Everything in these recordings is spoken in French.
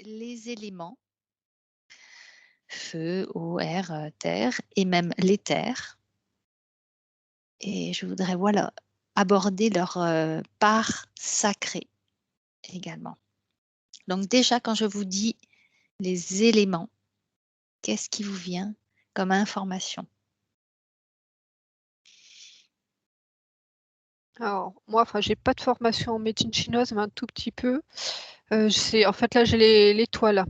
les éléments, feu, eau, air, terre et même l'éther. Et je voudrais, voilà, aborder leur, part sacrée également. Donc déjà, quand je vous dis les éléments, qu'est-ce qui vous vient comme information? Alors moi, enfin, j'ai pas de formation en médecine chinoise, mais un tout petit peu. En fait, là, j'ai l'étoile.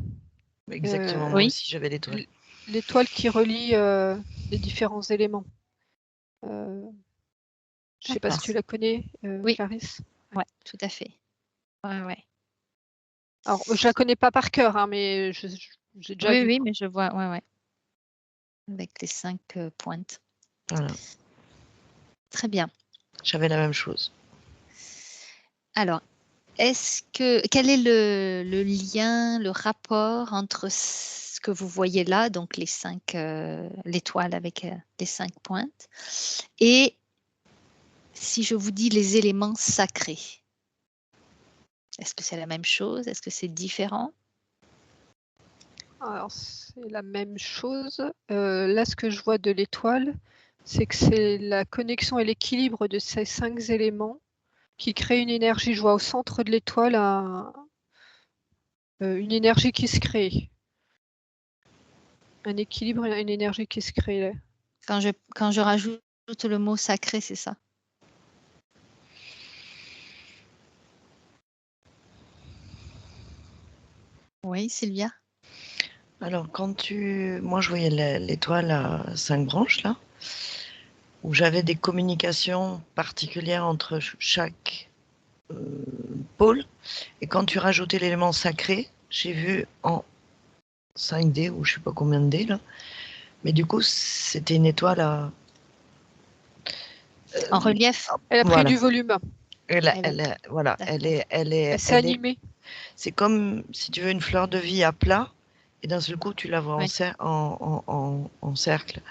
Exactement, moi Oui. aussi j'avais l'étoile. L'étoile qui relie les différents éléments. Je sais pas si D'accord. tu la connais, Oui. Clarisse. Ouais, tout à fait. Ouais, ouais. Alors, je la connais pas par cœur, hein, mais j'ai déjà Oui, vu, oui, quoi. mais je vois, ouais, ouais. Avec les 5 pointes. Voilà, Très bien. j'avais la même chose. Alors, quel est le lien, le rapport entre ce que vous voyez là, donc les 5, l'étoile avec les 5 pointes, et si je vous dis les éléments sacrés? Est-ce que c'est la même chose? Est-ce que c'est différent? Alors, c'est la même chose. Là, ce que je vois de l'étoile, c'est que c'est la connexion et l'équilibre de ces 5 éléments qui crée une énergie. Je vois au centre de l'étoile une énergie qui se crée. Un équilibre et une énergie qui se crée là. Quand je rajoute le mot sacré, c'est ça? Oui, Sylvia? Alors moi je voyais l'étoile à 5 branches là, où j'avais des communications particulières entre chaque pôle, et quand tu rajoutais l'élément sacré, j'ai vu en 5D ou je sais pas combien de D là, mais du coup c'était une étoile à... En relief? Elle a pris Voilà. du volume. Voilà, Elle s'est animée. c'est comme si tu veux une fleur de vie à plat, et d'un seul coup tu la vois Oui. en cercle.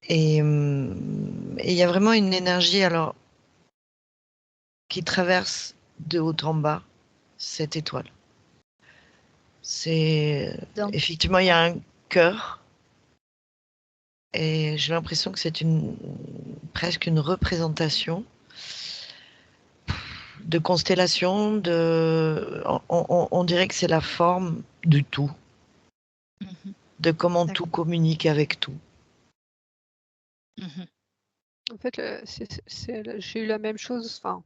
Et il y a vraiment une énergie alors qui traverse de haut en bas cette étoile. Donc, Effectivement, il y a un cœur, et j'ai l'impression que c'est presque une représentation de constellation. On dirait que c'est la forme du tout, de comment tout communique avec tout. En fait, j'ai eu la même chose. Enfin,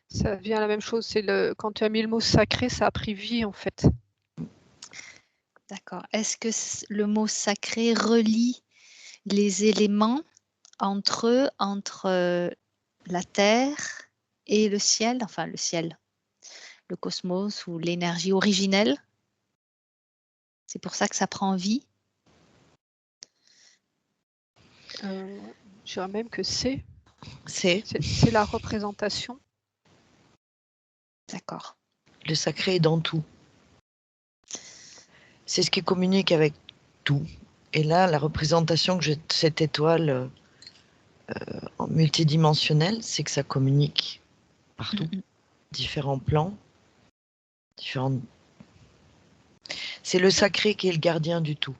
ça vient la même chose. Quand tu as mis le mot sacré, ça a pris vie en fait. D'accord. Est-ce que le mot sacré relie les éléments entre eux, entre la terre et le ciel, enfin le ciel, le cosmos ou l'énergie originelle? C'est pour ça que ça prend vie? Je dirais même que c'est la représentation. D'accord. Le sacré est dans tout. C'est ce qui communique avec tout. Et là, la représentation que j'ai de cette étoile multidimensionnelle, c'est que ça communique partout. Différents plans, différentes... C'est le sacré qui est le gardien du tout.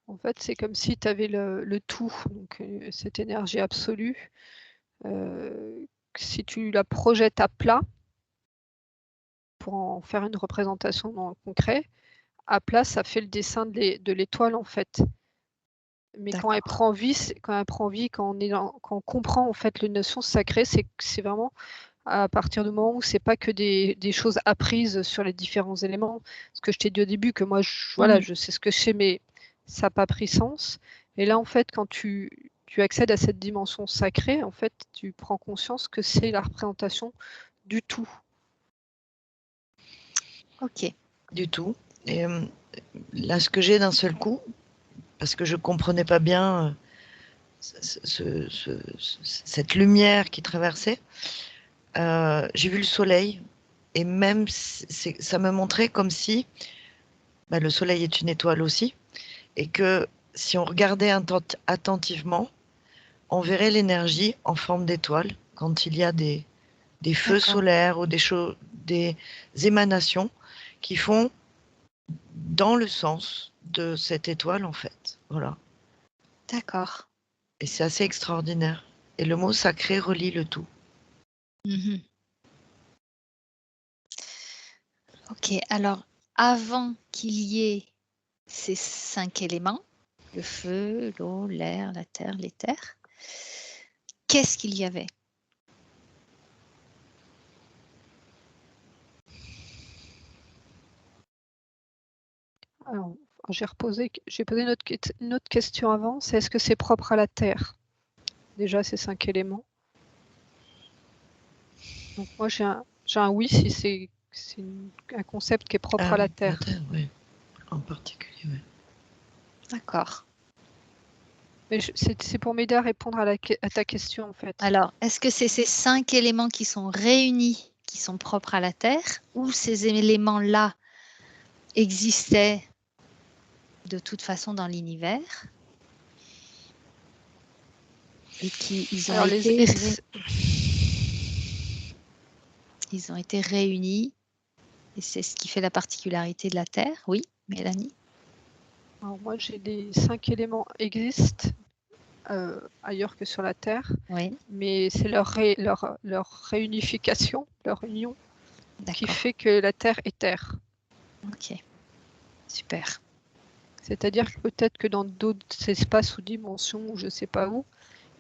En fait, c'est comme si tu avais le tout, donc cette énergie absolue. Si tu la projettes à plat, pour en faire une représentation dans le concret, à plat, ça fait le dessin de l'étoile en fait. Mais quand elle prend vie, quand on comprend en fait les notions sacrées, c'est vraiment à partir du moment où c'est pas que des choses apprises sur les différents éléments. Ce que je t'ai dit au début, que moi, je sais ce que je sais, mais ça n'a pas pris sens. Et là, en fait, quand tu accèdes à cette dimension sacrée, en fait, tu prends conscience que c'est la représentation du tout. Ok. Du tout. Et là, ce que j'ai d'un seul coup, parce que je comprenais pas bien cette lumière qui traversait, j'ai vu le soleil, et même ça me montrait comme si le soleil est une étoile aussi, et que si on regardait attentivement, on verrait l'énergie en forme d'étoile quand il y a des des feux D'accord. solaires ou des émanations qui font dans le sens de cette étoile, en fait. Voilà. D'accord. Et c'est assez extraordinaire. Et le mot sacré relie le tout. Mhm. Ok, alors avant qu'il y ait ces 5 éléments, le feu, l'eau, l'air, la terre, l'éther, qu'est-ce qu'il y avait? Alors, j'ai posé une autre question avant, c'est est-ce que c'est propre à la Terre? Déjà, ces 5 éléments. Donc moi, j'ai un oui si c'est un concept qui est propre à la oui, la Terre. Terre, oui. En particulier, oui. D'accord. Mais c'est pour m'aider à répondre à ta question, en fait. Alors, est-ce que c'est ces 5 éléments qui sont réunis qui sont propres à la Terre, ou ces éléments-là existaient de toute façon dans l'univers et qu'ils ont Alors, ils ont été réunis, et c'est ce qui fait la particularité de la Terre? Oui, Mélanie? Alors moi, j'ai les 5 éléments existent ailleurs que sur la Terre, Oui, mais c'est leur réunification, leur union, qui d'accord. fait que la Terre est Terre. Ok, super. C'est-à-dire que peut-être que dans d'autres espaces ou dimensions, ou je ne sais pas où,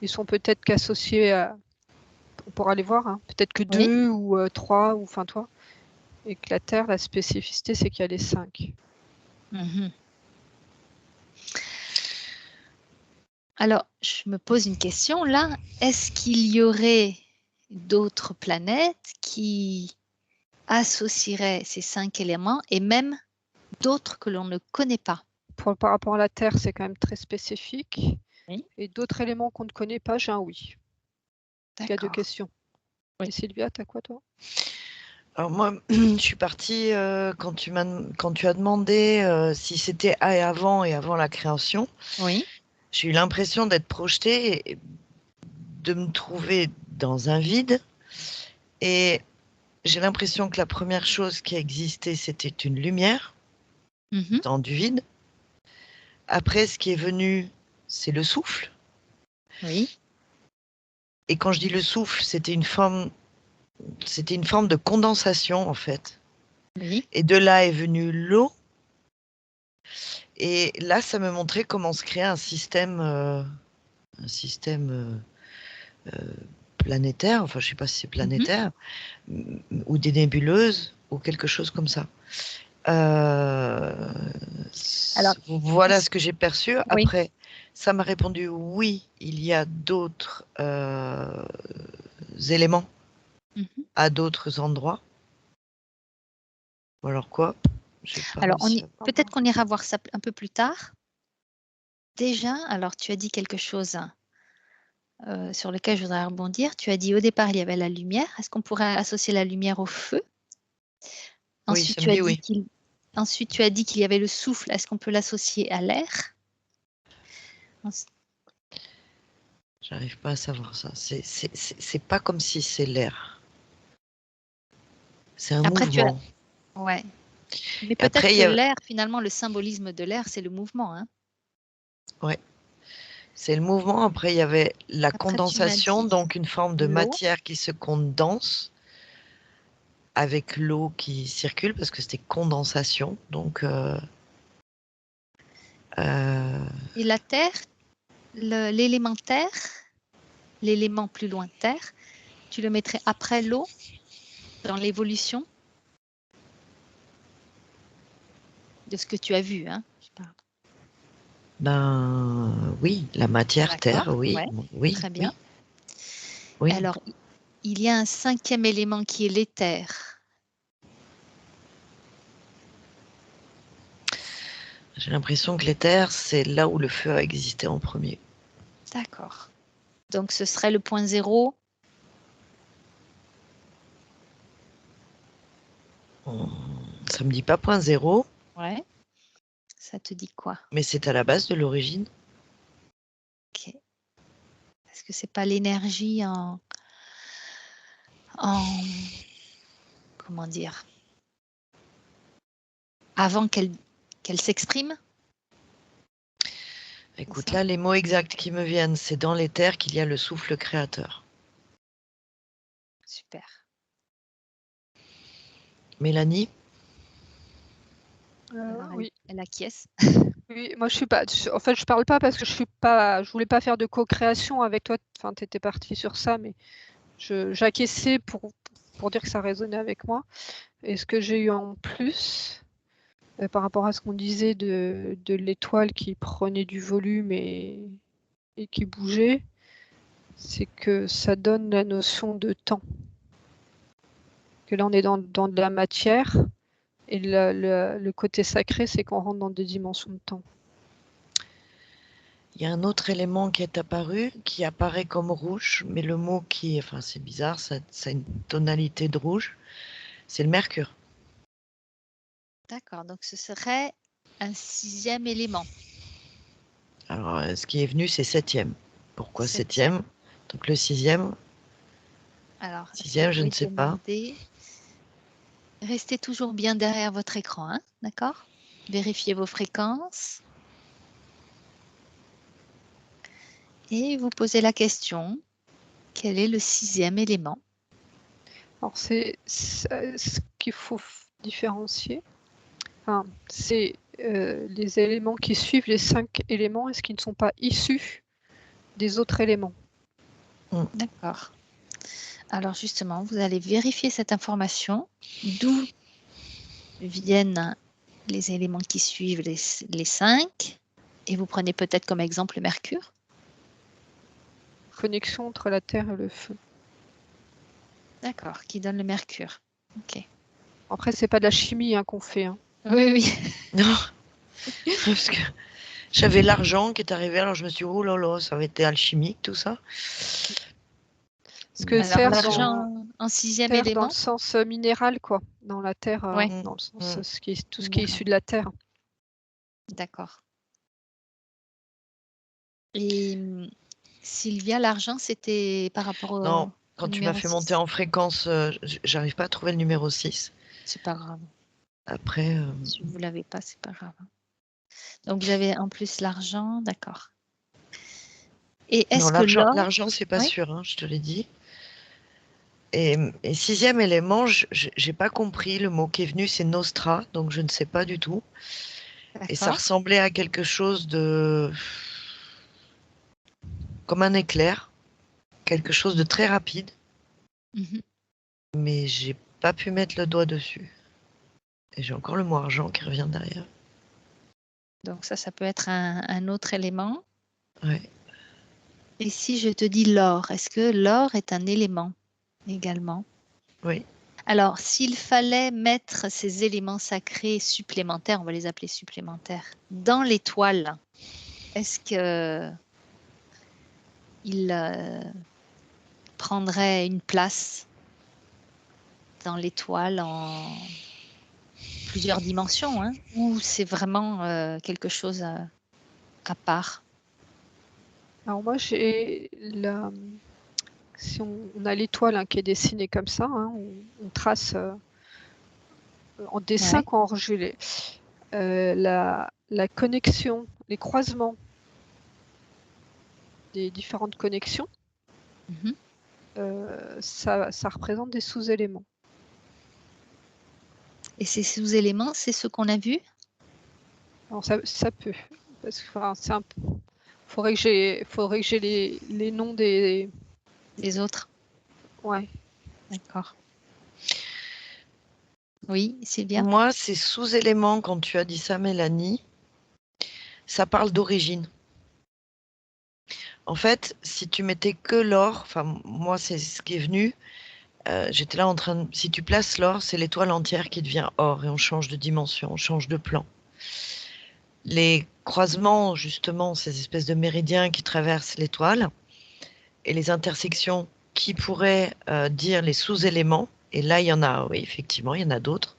ils sont peut-être qu'associés à... On pourra les voir, hein, peut-être que Oui. 2 ou 3, ou enfin toi. Et que la Terre, la spécificité, c'est qu'il y a les 5. Mhm. Alors, je me pose une question là. Est-ce qu'il y aurait d'autres planètes qui associeraient ces 5 éléments, et même d'autres que l'on ne connaît pas? Par rapport à la Terre, c'est quand même très spécifique. Oui. Et d'autres éléments qu'on ne connaît pas, j'ai un oui. Il y a 2 D'accord. questions. Oui. Et Sylvia, t'as quoi toi? Alors moi, je suis partie quand tu as demandé si c'était avant et avant la création. Oui. J'ai eu l'impression d'être projetée et de me trouver dans un vide. Et j'ai l'impression que la première chose qui a existé, c'était une lumière Mhm. dans du vide. Après, ce qui est venu, c'est le souffle. Oui. Et quand je dis le souffle, c'était une forme de condensation, en fait. Oui. Et de là est venue l'eau. Et là, ça me montrait comment se créait un système planétaire, enfin je ne sais pas si c'est Mhm. planétaire, ou des nébuleuses, ou quelque chose comme ça. Alors, Voilà ce que j'ai perçu. oui. Après, ça m'a répondu oui, il y a d'autres éléments Mhm. à d'autres endroits. Ou alors quoi? J'ai pas Alors, réussi à... peut-être qu'on ira voir ça un peu plus tard. Déjà, alors tu as dit quelque chose sur lequel je voudrais rebondir. Tu as dit au départ, il y avait la lumière. Est-ce qu'on pourrait associer la lumière au feu? Oui, Ensuite, ça me dit oui. Ensuite, tu as dit qu'il y avait le souffle. Est-ce qu'on peut l'associer à l'air? J'arrive pas à savoir ça. C'est pas comme si c'est l'air. C'est un Après, mouvement. ouais. Mais peut-être Après, il que y a... l'air, finalement, le symbolisme de l'air, c'est le mouvement, hein. Ouais. C'est le mouvement. Après, il y avait la Après, tu m'as condensation, dit donc une forme de l'eau. matière qui se condense avec l'eau qui circule, parce que c'était condensation. Donc, Et la terre, l'élément terre, l'élément plus loin terre, tu le mettrais après l'eau dans l'évolution de ce que tu as vu, hein, je parle. ben oui, la matière, terre, D'accord, oui, ouais, oui, très bien. oui, oui. Alors, il y a un 5e élément qui est l'éther. J'ai l'impression que l'éther, c'est là où le feu a existé en premier. D'accord. Donc, ce serait le point 0. Ça me dit pas point zéro, Ouais. Ça te dit quoi? mais c'est à la base de l'origine. Ok. Est-ce que c'est pas l'énergie comment dire, avant qu'elle s'exprime. Écoute, ça là, les mots exacts qui me viennent, c'est dans les terres qu'il y a le souffle créateur. Super. Mélanie? Alors, Oui. elle acquiesce. Oui, moi je suis pas. En fait, je parle pas parce que je voulais pas faire de co-création avec toi. Enfin, tu étais partie sur ça, mais j'acquiesçais pour dire que ça résonnait avec moi. Et ce que j'ai eu en plus, par rapport à ce qu'on disait de l'étoile qui prenait du volume et qui bougeait, c'est que ça donne la notion de temps. Que là, on est dans de la matière, et le côté sacré, c'est qu'on rentre dans des dimensions de temps. Il y a un autre élément qui est apparu, qui apparaît comme rouge, mais le mot qui, enfin c'est bizarre, ça a une tonalité de rouge, c'est le mercure. D'accord, donc ce serait un 6e élément. Alors, ce qui est venu, c'est 7e. Pourquoi 7e? Septième. Donc le 6e, Alors, 6e, je ne sais pas. Restez toujours bien derrière votre écran, hein, d'accord? Vérifiez vos fréquences. Et vous posez la question, quel est le 6e élément? Alors, c'est ce qu'il faut différencier. Enfin, c'est les éléments qui suivent les 5 éléments, est-ce qu'ils ne sont pas issus des autres éléments? D'accord. Alors justement, vous allez vérifier cette information, d'où viennent les éléments qui suivent les 5, et vous prenez peut-être comme exemple le mercure. Connexion entre la terre et le feu. D'accord, qui donne le mercure. Ok. Après, c'est pas de la chimie hein, qu'on fait. Hein. Oui, oui. Non, parce que j'avais l'argent qui est arrivé, alors je me suis dit, oh là là, ça avait été alchimique tout ça. Parce que Alors terre, l'argent en 6e terre dans élément. le sens minéral, quoi. Dans la terre, Ouais. dans le sens tout ce qui est Minéral. issu de la terre. D'accord. Et Sylvia, l'argent, c'était par rapport au Non, quand tu m'as numéro fait 6. monter en fréquence, j'arrive pas à trouver le numéro 6. C'est pas grave. Après, Si vous l'avez pas, c'est pas grave. Donc vous avez en plus l'argent, d'accord. Et non, est-ce que l'or... l'argent, c'est pas Oui. sûr, hein, je te l'ai dit. Et 6e élément, j'ai pas compris. Le mot qui est venu, c'est Nostra, donc je ne sais pas du tout. Et ça D'accord. ressemblait à quelque chose de... comme un éclair, quelque chose de très rapide, Mhm. mais j'ai pas pu mettre le doigt dessus. Et j'ai encore le mot argent qui revient derrière. Donc ça peut être un autre élément. Ouais. Et si je te dis l'or, est-ce que l'or est un élément également? Oui. Alors, s'il fallait mettre ces éléments sacrés supplémentaires, on va les appeler supplémentaires, dans l'étoile, est-ce que il prendrait une place dans l'étoile en plusieurs dimensions, hein, ou c'est vraiment quelque chose à part? Alors moi, j'ai si on a l'étoile hein, qui est dessinée comme ça, hein, on trace en dessin Ouais. qu'on enregistré la connexion, les croisements des différentes connexions, Mhm. ça représente des sous-éléments. Et ces sous-éléments, c'est ce qu'on a vu? Alors ça peut, parce que c'est un faudrait que j'ai les noms des autres? Ouais. D'accord. Oui, Sylvia? Moi, ces sous-éléments, quand tu as dit ça, Mélanie, ça parle d'origine. En fait, si tu mettais que l'or, enfin, moi, c'est ce qui est venu, j'étais là en train de... Si tu places l'or, c'est l'étoile entière qui devient or, et on change de dimension, on change de plan. Les croisements, justement, ces espèces de méridiens qui traversent l'étoile, et les intersections qui pourraient dire les sous-éléments, et là, il y en a, oui, effectivement, il y en a d'autres,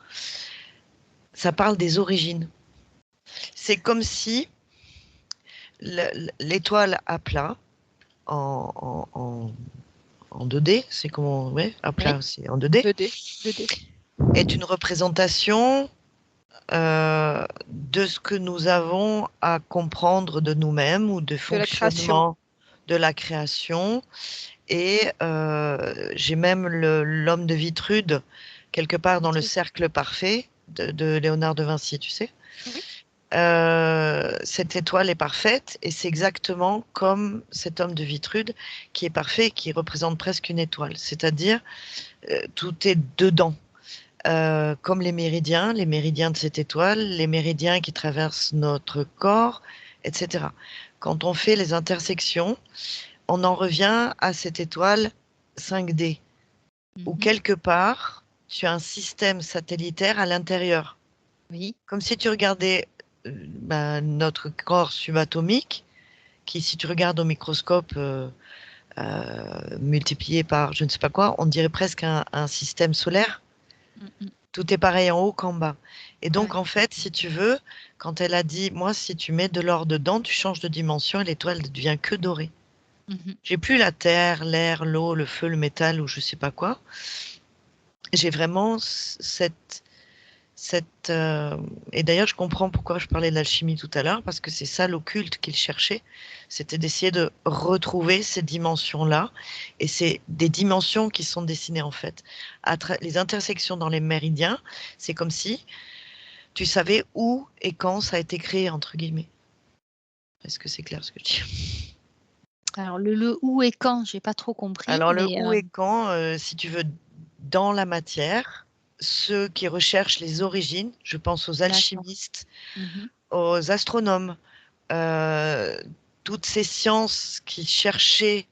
ça parle des origines. C'est comme si l'étoile à plat, en 2D, c'est comment, ouais, à plat Oui. aussi, en 2D, 2D. est une représentation de ce que nous avons à comprendre de nous-mêmes ou de De la création. fonctionnement de la création. Et j'ai même l'homme de Vitrude quelque part dans le cercle parfait de Léonard de Vinci, tu sais. Oui. Cette étoile est parfaite et c'est exactement comme cet homme de Vitrude qui est parfait et qui représente presque une étoile. C'est-à-dire, tout est dedans. Comme les méridiens de cette étoile, les méridiens qui traversent notre corps, etc. Quand on fait les intersections, on en revient à cette étoile 5D, où quelque part, tu as un système satellitaire à l'intérieur. Oui. Comme si tu regardais notre corps subatomique, qui, si tu regardes au microscope multiplié par je ne sais pas quoi, on dirait presque un système solaire. Tout est pareil en haut qu'en bas. Et donc, en fait, si tu veux, quand elle a dit, moi, si tu mets de l'or dedans, tu changes de dimension et l'étoile ne devient que dorée. J'ai plus la terre, l'air, l'eau, le feu, le métal ou je sais pas quoi. J'ai vraiment et d'ailleurs, je comprends pourquoi je parlais de l'alchimie tout à l'heure, parce que c'est ça l'occulte qu'il cherchait, c'était d'essayer de retrouver ces dimensions-là, et c'est des dimensions qui sont dessinées en fait. Les intersections dans les méridiens, c'est comme si tu savais où et quand ça a été créé, entre guillemets. Est-ce que c'est clair ce que je dis? Alors, le où et quand, j'ai pas trop compris. Alors, le mais, où et quand, si tu veux, dans la matière, ceux qui recherchent les origines, je pense aux alchimistes, aux astronomes, toutes ces sciences qui cherchaient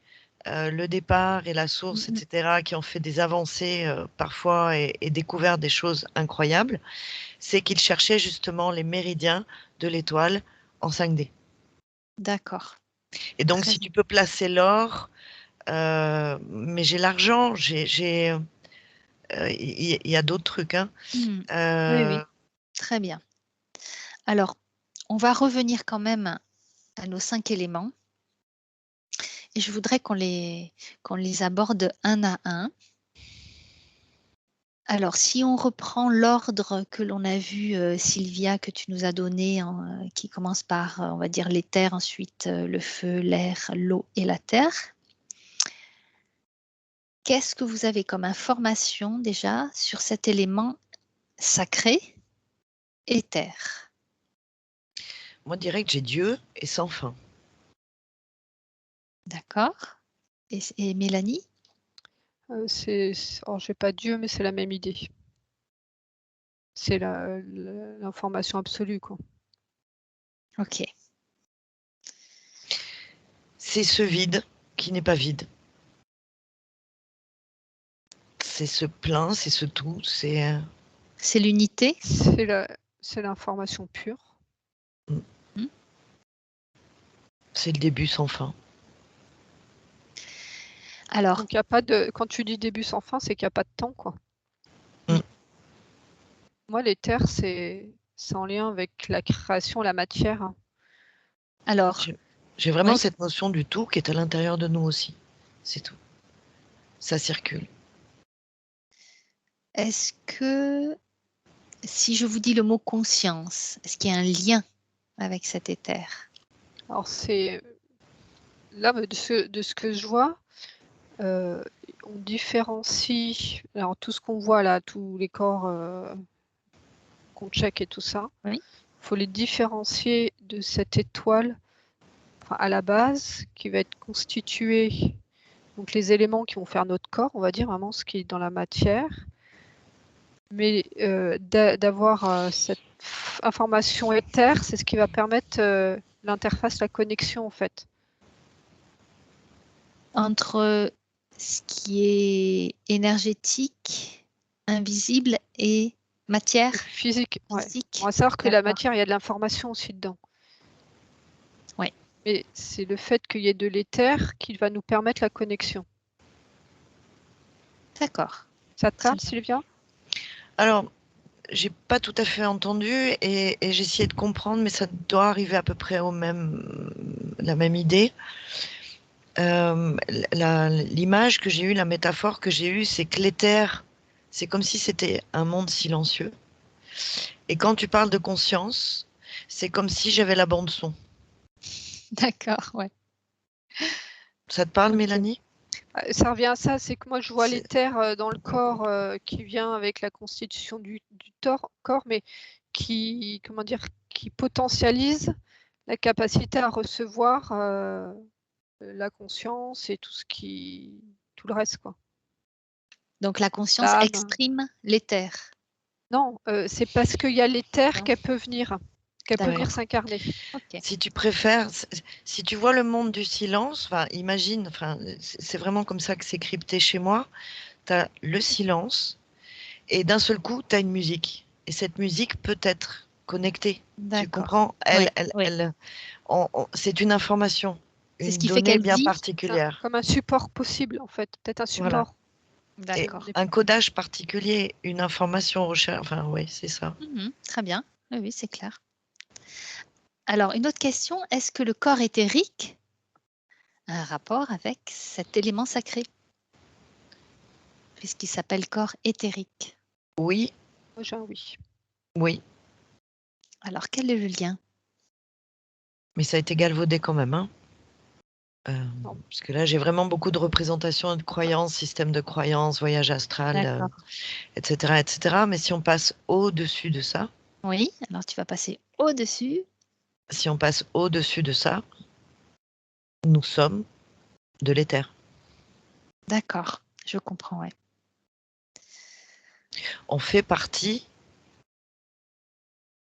le départ et la source, etc., qui ont fait des avancées parfois et découvert des choses incroyables, c'est qu'ils cherchaient justement les méridiens de l'étoile en 5D. D'accord. Et donc, Très si bien. tu peux placer l'or, mais j'ai l'argent, il y a d'autres trucs. Hein. Oui. Très bien. Alors, on va revenir quand même à nos 5 éléments. Et je voudrais qu'on les aborde un à un. Alors, si on reprend l'ordre que l'on a vu, Sylvia, que tu nous as donné, qui commence par, on va dire, l'éther, ensuite le feu, l'air, l'eau et la terre. Qu'est-ce que vous avez comme information déjà sur cet élément sacré, éther? Moi, direct, j'ai Dieu et sans fin. D'accord. Et Mélanie? Alors, j'ai pas Dieu, mais c'est la même idée. C'est l'information absolue, quoi. Ok. C'est ce vide qui n'est pas vide. C'est ce plein, c'est ce tout, c'est... C'est l'unité? C'est l'information pure. C'est le début sans fin. Alors, donc, y a pas de... Quand tu dis début sans fin, c'est qu'il n'y a pas de temps, quoi. Moi, l'éther, c'est en lien avec la création, la matière. Alors, j'ai vraiment cette notion du tout qui est à l'intérieur de nous aussi. C'est tout. Ça circule. Est-ce que, si je vous dis le mot conscience, est-ce qu'il y a un lien avec cet éther? Alors, c'est... Là, de ce que je vois, on différencie... Alors, tout ce qu'on voit là, tous les corps qu'on check et tout ça, il faut les différencier de cette étoile à la base qui va être constituée, donc les éléments qui vont faire notre corps, on va dire vraiment ce qui est dans la matière, mais d'avoir cette information éther, c'est ce qui va permettre l'interface, la connexion en fait. Entre ce qui est énergétique, invisible et matière? Physique. Ouais. Physique. On va savoir que la matière, il y a de l'information aussi dedans. Oui. Mais c'est le fait qu'il y ait de l'éther qui va nous permettre la connexion. D'accord. Ça te parle, Sylvia? Alors, j'ai pas tout à fait entendu et j'ai essayé de comprendre, mais ça doit arriver à peu près la même idée. L'image que j'ai eue, la métaphore que j'ai eue, c'est que l'éther, c'est comme si c'était un monde silencieux. Et quand tu parles de conscience, c'est comme si j'avais la bande son. D'accord, ouais. Ça te parle, Ok. Mélanie? Ça revient à ça, c'est que moi je vois C'est- l'éther dans le corps qui vient avec la constitution du corps, mais qui, comment dire, qui potentialise la capacité à recevoir la conscience et tout le reste, quoi. Donc la conscience L'âme. exprime l'éther. Non, c'est parce qu'il y a l'éther Non. qu'elle peut venir D'accord. s'incarner. Ok. Si tu préfères, si tu vois le monde du silence, enfin, imagine, enfin, c'est vraiment comme ça que c'est crypté chez moi. Tu as le silence et d'un seul coup, tu as une musique. Et cette musique peut être connectée. Tu D'accord. comprends? Oui, oui. C'est une information, C'est ce une qui fait donnée qu'elle bien dit. particulière. Comme un support possible, en fait. Peut-être un Voilà. support. Et D'accord. un codage particulier, une information recherche. Enfin, oui, c'est ça. Très bien. Oui, oui, c'est clair. Alors, une autre question, est-ce que le corps éthérique a un rapport avec cet élément sacré? Puisqu'il s'appelle corps éthérique. Oui, Moi, j'ai un oui. oui. Alors, quel est le lien? Mais ça a été galvaudé quand même, hein. Non. Parce que là, j'ai vraiment beaucoup de représentations et de croyances, système de croyances, voyage astral, D'accord. etc., etc. Mais si on passe au-dessus de ça, Oui, alors tu vas passer au-dessus. si on passe au-dessus de ça, nous sommes de l'éther. D'accord, je comprends, ouais. On fait partie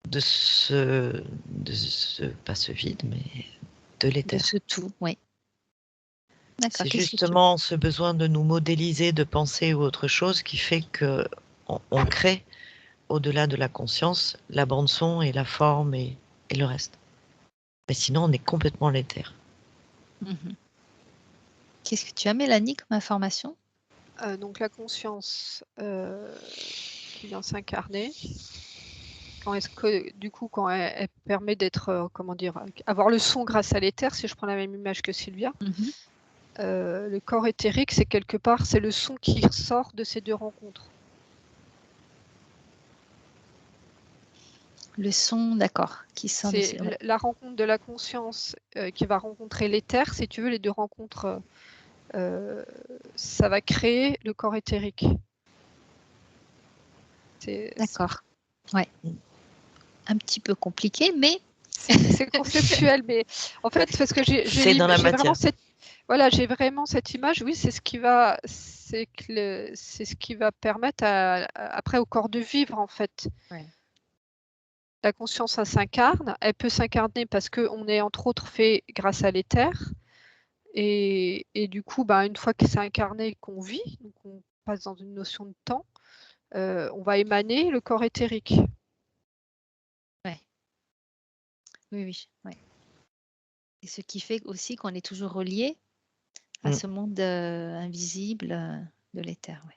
de pas ce vide, mais de De l'éther. ce tout, oui. D'accord, C'est qu'est-ce que tu... justement ce besoin de nous modéliser, de penser ou autre chose qui fait que on crée, au-delà de la conscience, la bande son et la forme et le reste. Mais sinon, on est complètement l'éther. Mhm. Qu'est-ce que tu as, Mélanie, comme information? Donc la conscience qui vient s'incarner, quand elle permet d'être, comment dire, avoir le son grâce à l'éther, si je prends la même image que Sylvia, le corps éthérique, c'est quelque part, c'est le son qui ressort de ces deux rencontres. Le son, d'accord, qui sort de C'est la rencontre de la conscience qui va rencontrer l'éther, si tu veux, les deux rencontres, ça va créer le corps éthérique. D'accord, ouais. Un petit peu compliqué, mais... C'est conceptuel, mais en fait, parce que j'ai vraiment cette, voilà, j'ai vraiment cette image. Oui, c'est ce qui va, c'est ce qui va permettre après au corps de vivre, en fait. Ouais. La conscience, ça s'incarne. Elle peut s'incarner parce qu'on est entre autres fait grâce à l'éther. Et du coup, une fois que c'est incarné, qu'on vit, donc on passe dans une notion de temps, on va émaner le corps éthérique. Ouais. Oui, oui, ouais. Et ce qui fait aussi qu'on est toujours relié à ce monde invisible de l'éther. Ouais.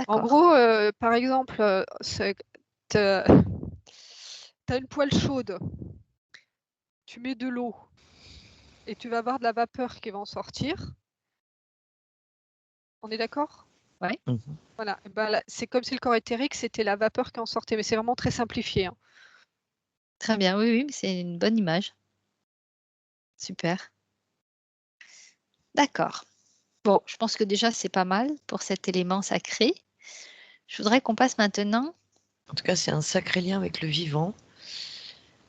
En D'accord. gros, par exemple, tu as une poêle chaude, tu mets de l'eau et tu vas avoir de la vapeur qui va en sortir. On est d'accord? Ouais. Voilà. C'est comme si le corps éthérique, c'était la vapeur qui en sortait, mais c'est vraiment très simplifié, hein. Très bien, oui, oui, c'est une bonne image. Super. D'accord. Bon, je pense que déjà, c'est pas mal pour cet élément sacré. Je voudrais qu'on passe maintenant. En tout cas, c'est un sacré lien avec le vivant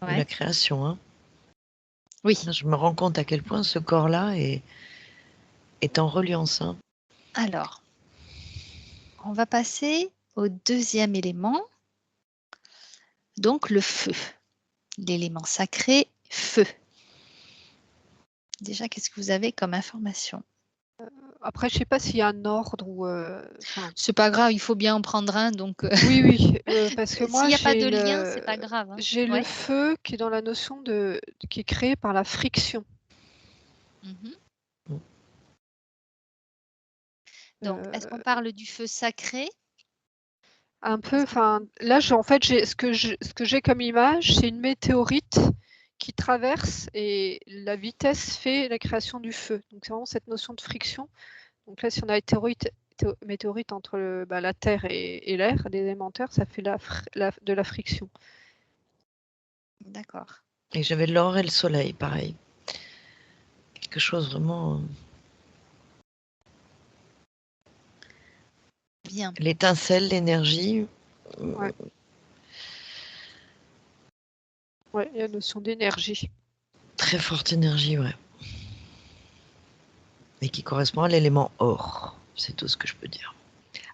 et la création. Hein. Oui. Je me rends compte à quel point ce corps-là est en reliance. Hein. Alors, on va passer au deuxième élément, donc le feu. L'élément sacré, feu. Déjà, qu'est-ce que vous avez comme information? Après, je ne sais pas s'il y a un ordre ou. C'est pas grave, il faut bien en prendre un. Donc, oui, oui, parce que moi, s'il n'y a pas de lien, c'est pas grave. Hein. J'ai le feu qui est dans la notion qui est créé par la friction. Donc, est-ce qu'on parle du feu sacré? Un peu, là, en fait, ce que j'ai comme image, c'est une météorite qui traverse et la vitesse fait la création du feu. Donc c'est vraiment cette notion de friction. Donc là, si on a une météorite entre la Terre et l'air, des élémentaires, ça fait de la friction. D'accord. Et j'avais l'or et le soleil, pareil. Quelque chose vraiment... Bien. L'étincelle, l'énergie. Ouais. Ouais, il y a la notion d'énergie. Très forte énergie, ouais. Et qui correspond à l'élément or. C'est tout ce que je peux dire.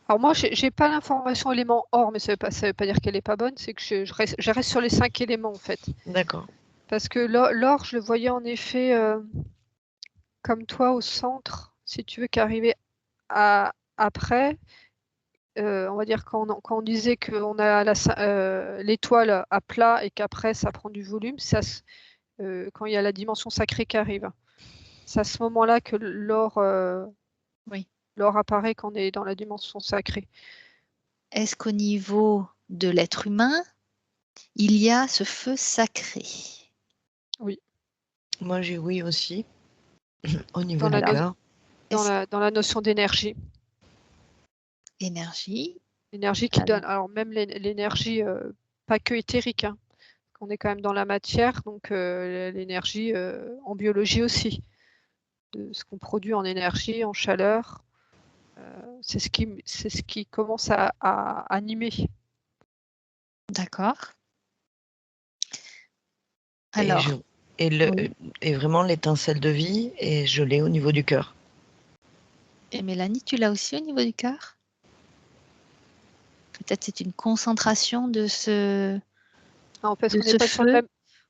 Alors moi, j'ai pas l'information élément or, mais ça veut pas dire qu'elle est pas bonne, c'est que je reste sur les 5 éléments en fait. D'accord. Parce que l'or, je le voyais en effet comme toi au centre, si tu veux, qu'arriver après. On va dire quand on disait qu'on a l'étoile à plat et qu'après ça prend du volume, quand il y a la dimension sacrée qui arrive. C'est à ce moment-là que l'or apparaît quand on est dans la dimension sacrée. Est-ce qu'au niveau de l'être humain, il y a ce feu sacré? Oui. Moi, j'ai oui aussi. Au niveau Dans du cœur. dans la notion d'énergie. Énergie. L'énergie qui donne, alors même l'énergie, pas que éthérique, hein. On est quand même dans la matière, donc l'énergie en biologie aussi. De ce qu'on produit en énergie, en chaleur, c'est ce qui commence à animer. D'accord. Alors, et vraiment l'étincelle de vie, et je l'ai au niveau du cœur. et Mélanie, tu l'as aussi au niveau du cœur? Peut-être c'est une concentration de ce Non, parce de qu'on ce n'est pas sur le feu. même,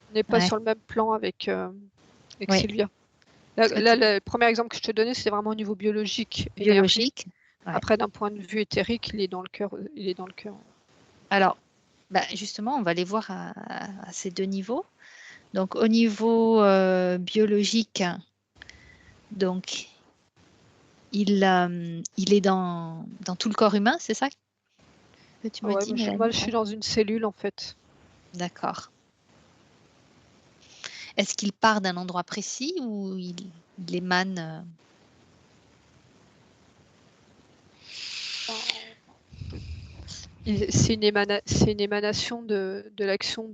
on n'est pas Ouais. sur le même plan avec Oui. Sylvia. Parce que Là, le premier exemple que je te donnais, c'est vraiment au niveau biologique, énergie. biologique. Ouais. Après, d'un point de vue éthérique, il est dans le cœur. Alors, justement, on va les voir à ces deux niveaux. Donc, au niveau biologique, donc, il est dans tout le corps humain, c'est ça que tu me dis, Mélanie? Moi, je suis dans une cellule, en fait. D'accord. Est-ce qu'il part d'un endroit précis ou il émane C'est une émanation de l'action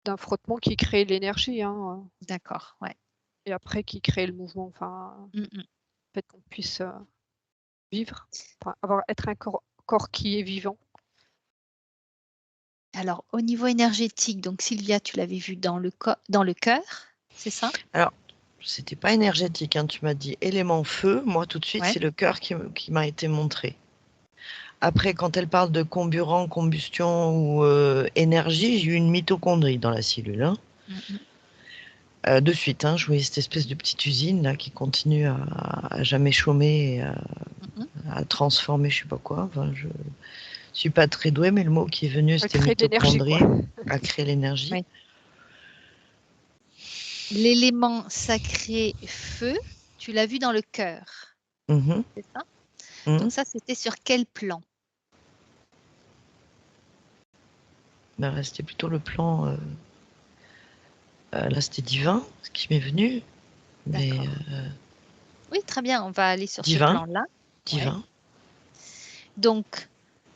d'un frottement qui crée l'énergie, hein, D'accord, ouais. et après qui crée le mouvement, enfin, Mm, mm. le fait qu'on puisse vivre, enfin, être un corps qui est vivant. Alors, au niveau énergétique, donc Sylvia, tu l'avais vu dans le cœur, c'est ça? Alors, c'était pas énergétique, hein, tu m'as dit élément feu. Moi, tout de suite, Ouais. c'est le cœur qui m'a été montré. Après, quand elle parle de comburant, combustion ou énergie, j'ai eu une mitochondrie dans la cellule. Hein. Mm, mm. De suite, hein, je voyais cette espèce de petite usine là qui continue à jamais chômer, et à transformer, je sais pas quoi. Enfin, je suis pas très douée, mais le mot qui est venu, c'était mitochondrie, à créer l'énergie. Oui. L'élément sacré feu, tu l'as vu dans le cœur, c'est ça? Donc ça, c'était sur quel plan? C'était plutôt le plan... là, c'était divin, ce qui m'est venu. Mais, oui, très bien, on va aller sur divin, ce plan-là. Divin. Ouais. Donc,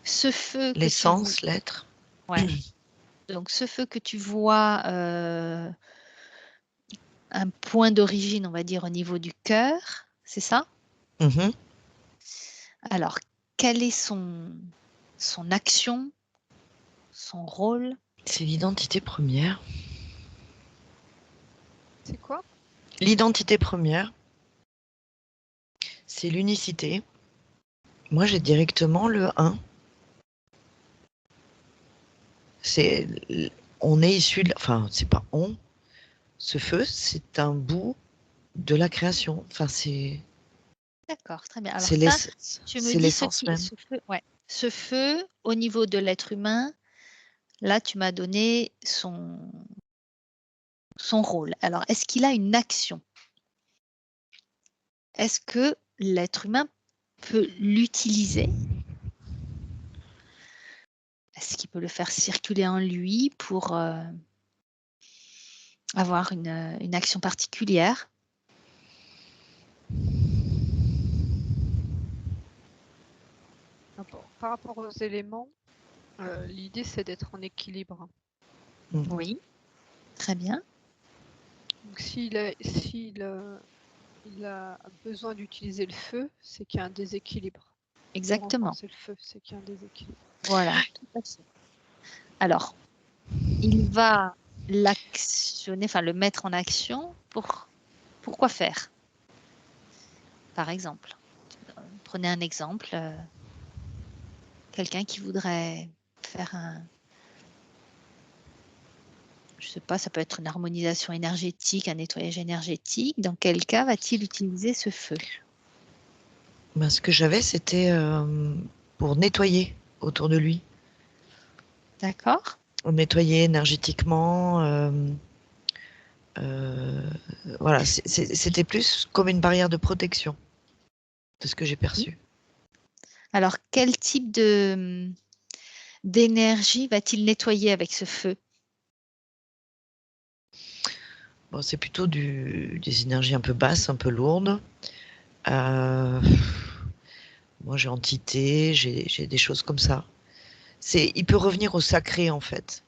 ce feu que l'essence, l'être. Ouais. Donc, ce feu que tu vois, un point d'origine, on va dire, au niveau du cœur, c'est ça? Alors, quelle est son action, son rôle? C'est l'identité première. C'est quoi? L'identité première, c'est l'unicité. Moi, j'ai directement le 1. On est issu de... Enfin, c'est pas on. Ce feu, c'est un bout de la création. Enfin, c'est... D'accord, très bien. Alors C'est ça, tu me dis l'essence même. ce feu, au niveau de l'être humain, là, tu m'as donné son rôle. Alors, est-ce qu'il a une action? Est-ce que l'être humain peut l'utiliser? Est-ce qu'il peut le faire circuler en lui pour avoir une action particulière. Par rapport aux éléments, l'idée c'est d'être en équilibre. Oui, très bien. Donc s'il a besoin d'utiliser le feu, c'est qu'il y a un déséquilibre. Exactement. C'est le feu, c'est qu'il y a un déséquilibre. Voilà, tout à fait. Alors, il va l'actionner, enfin le mettre en action pour quoi faire? Par exemple, prenez un exemple, quelqu'un qui voudrait faire je sais pas, ça peut être une harmonisation énergétique, un nettoyage énergétique. Dans quel cas va-t-il utiliser ce feu? Ben, ce que j'avais, c'était pour nettoyer autour de lui. D'accord. Nettoyer énergétiquement. Voilà, c'était plus comme une barrière de protection, de ce que j'ai perçu. Alors, quel type d'énergie va-t-il nettoyer avec ce feu? Bon, c'est plutôt des énergies un peu basses, un peu lourdes. Moi, j'ai entité, j'ai des choses comme ça. Il peut revenir au sacré, en fait.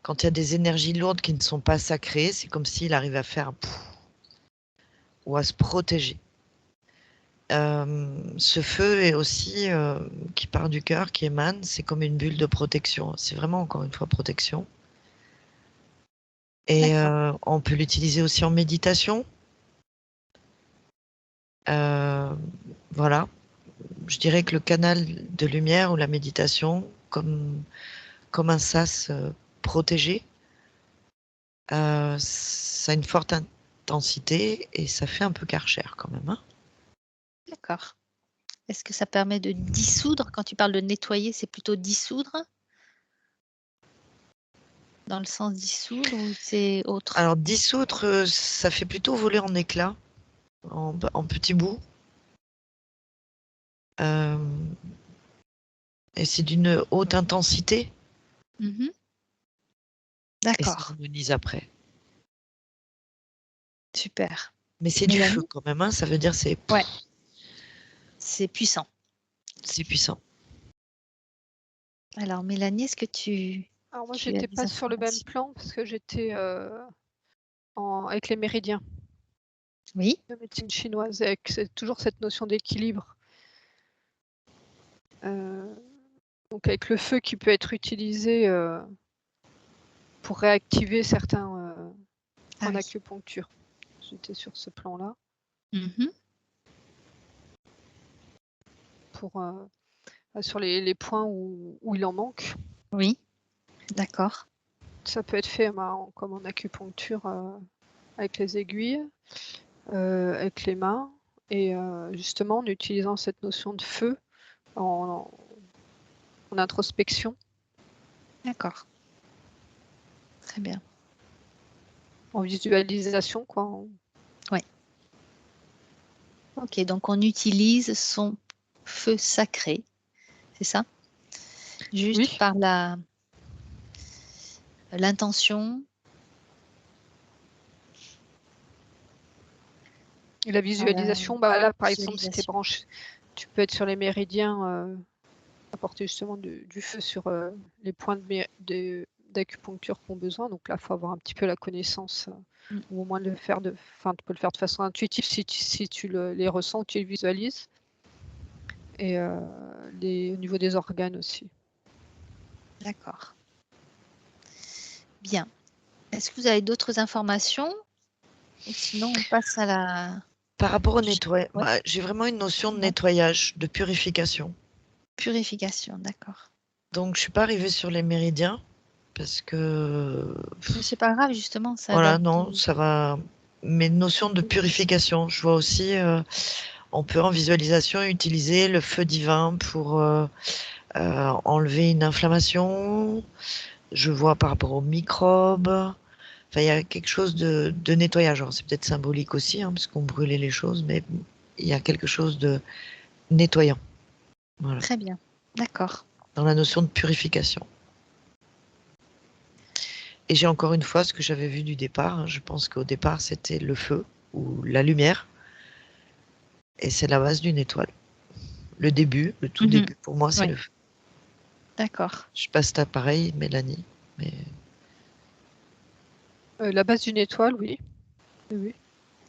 Quand il y a des énergies lourdes qui ne sont pas sacrées, c'est comme s'il arrive à faire ou à se protéger. Ce feu est aussi qui part du cœur, qui émane, c'est comme une bulle de protection. C'est vraiment encore une fois protection. Et on peut l'utiliser aussi en méditation. Voilà. Je dirais que le canal de lumière ou la méditation, comme un sas protégé, ça a une forte intensité et ça fait un peu Karcher quand même. Hein. D'accord. Est-ce que ça permet de dissoudre? Quand tu parles de nettoyer, c'est plutôt dissoudre? Dans le sens dissoudre ou c'est autre? Alors dissoudre, ça fait plutôt voler en éclats, en petits bouts. Et c'est d'une haute intensité. Mmh. Et ça D'accord, harmonise après. super. Mais c'est du feu Mélanie? quand même, hein, ça veut dire c'est Ouais. C'est puissant. c'est puissant. Alors Mélanie, est-ce que tu Alors moi, as j'étais des pas sur le même informations? plan parce que j'étais avec les méridiens Oui, de médecine chinoise, avec toujours cette notion d'équilibre. Donc avec le feu qui peut être utilisé pour réactiver certains Ah en oui. acupuncture. J'étais sur ce plan-là Mmh. pour sur les points où il en manque. Oui, d'accord. Ça peut être fait comme en acupuncture avec les aiguilles, avec les mains et justement en utilisant cette notion de feu en introspection, D'accord. Très bien. en visualisation quoi. OK, donc on utilise son feu sacré, c'est ça? Juste Oui, par l'intention. et la Par la visualisation, là par exemple si tu es visualisation. branché, tu peux être sur les méridiens, apporter justement du feu sur les points d'acupuncture qui ont besoin. Donc là, il faut avoir un petit peu la connaissance Mmh. ou au moins tu peux le faire de façon intuitive si tu les ressens, tu les visualises. Et au niveau des organes aussi. D'accord. Bien. Est-ce que vous avez d'autres informations? Ou sinon on passe à la Par rapport au nettoyage, ouais, j'ai vraiment une notion de ouais, nettoyage, de purification. purification, d'accord. Donc je suis pas arrivée sur les méridiens parce que Mais c'est pas grave justement, ça va voilà, non, ça va. Mes notions de purification, je vois aussi, on peut en visualisation utiliser le feu divin pour enlever une inflammation. Je vois par rapport aux microbes. Enfin, il y a quelque chose de nettoyage. Alors, c'est peut-être symbolique aussi, hein, parce qu'on brûlait les choses, mais il y a quelque chose de nettoyant. Voilà. Très bien, d'accord. Dans la notion de purification. Et j'ai encore une fois ce que j'avais vu du départ. Hein. Je pense qu'au départ, c'était le feu ou la lumière. Et c'est la base d'une étoile. Le début, le tout début, pour moi, c'est Oui. le feu. D'accord. Je passe ta pareil, Mélanie. Mais... La base d'une étoile, oui. Oui.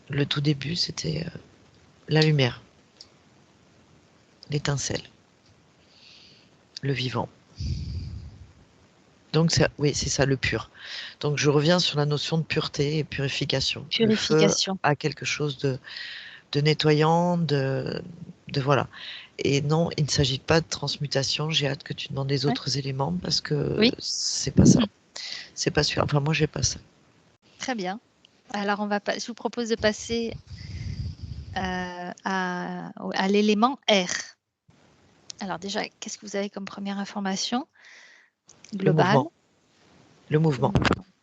Le tout début, c'était la lumière, l'étincelle, le vivant. Donc, oui, c'est ça, le pur. Donc, je reviens sur la notion de pureté et purification. Purification. Le feu a quelque chose de nettoyant, de voilà. Et non, il ne s'agit pas de transmutation. J'ai hâte que tu demandes les autres éléments parce que Oui. c'est pas ça. C'est pas sûr. Enfin, moi, j'ai pas ça. Très bien. Alors, je vous propose de passer à l'élément R. Alors déjà, qu'est-ce que vous avez comme première information globale? Le mouvement.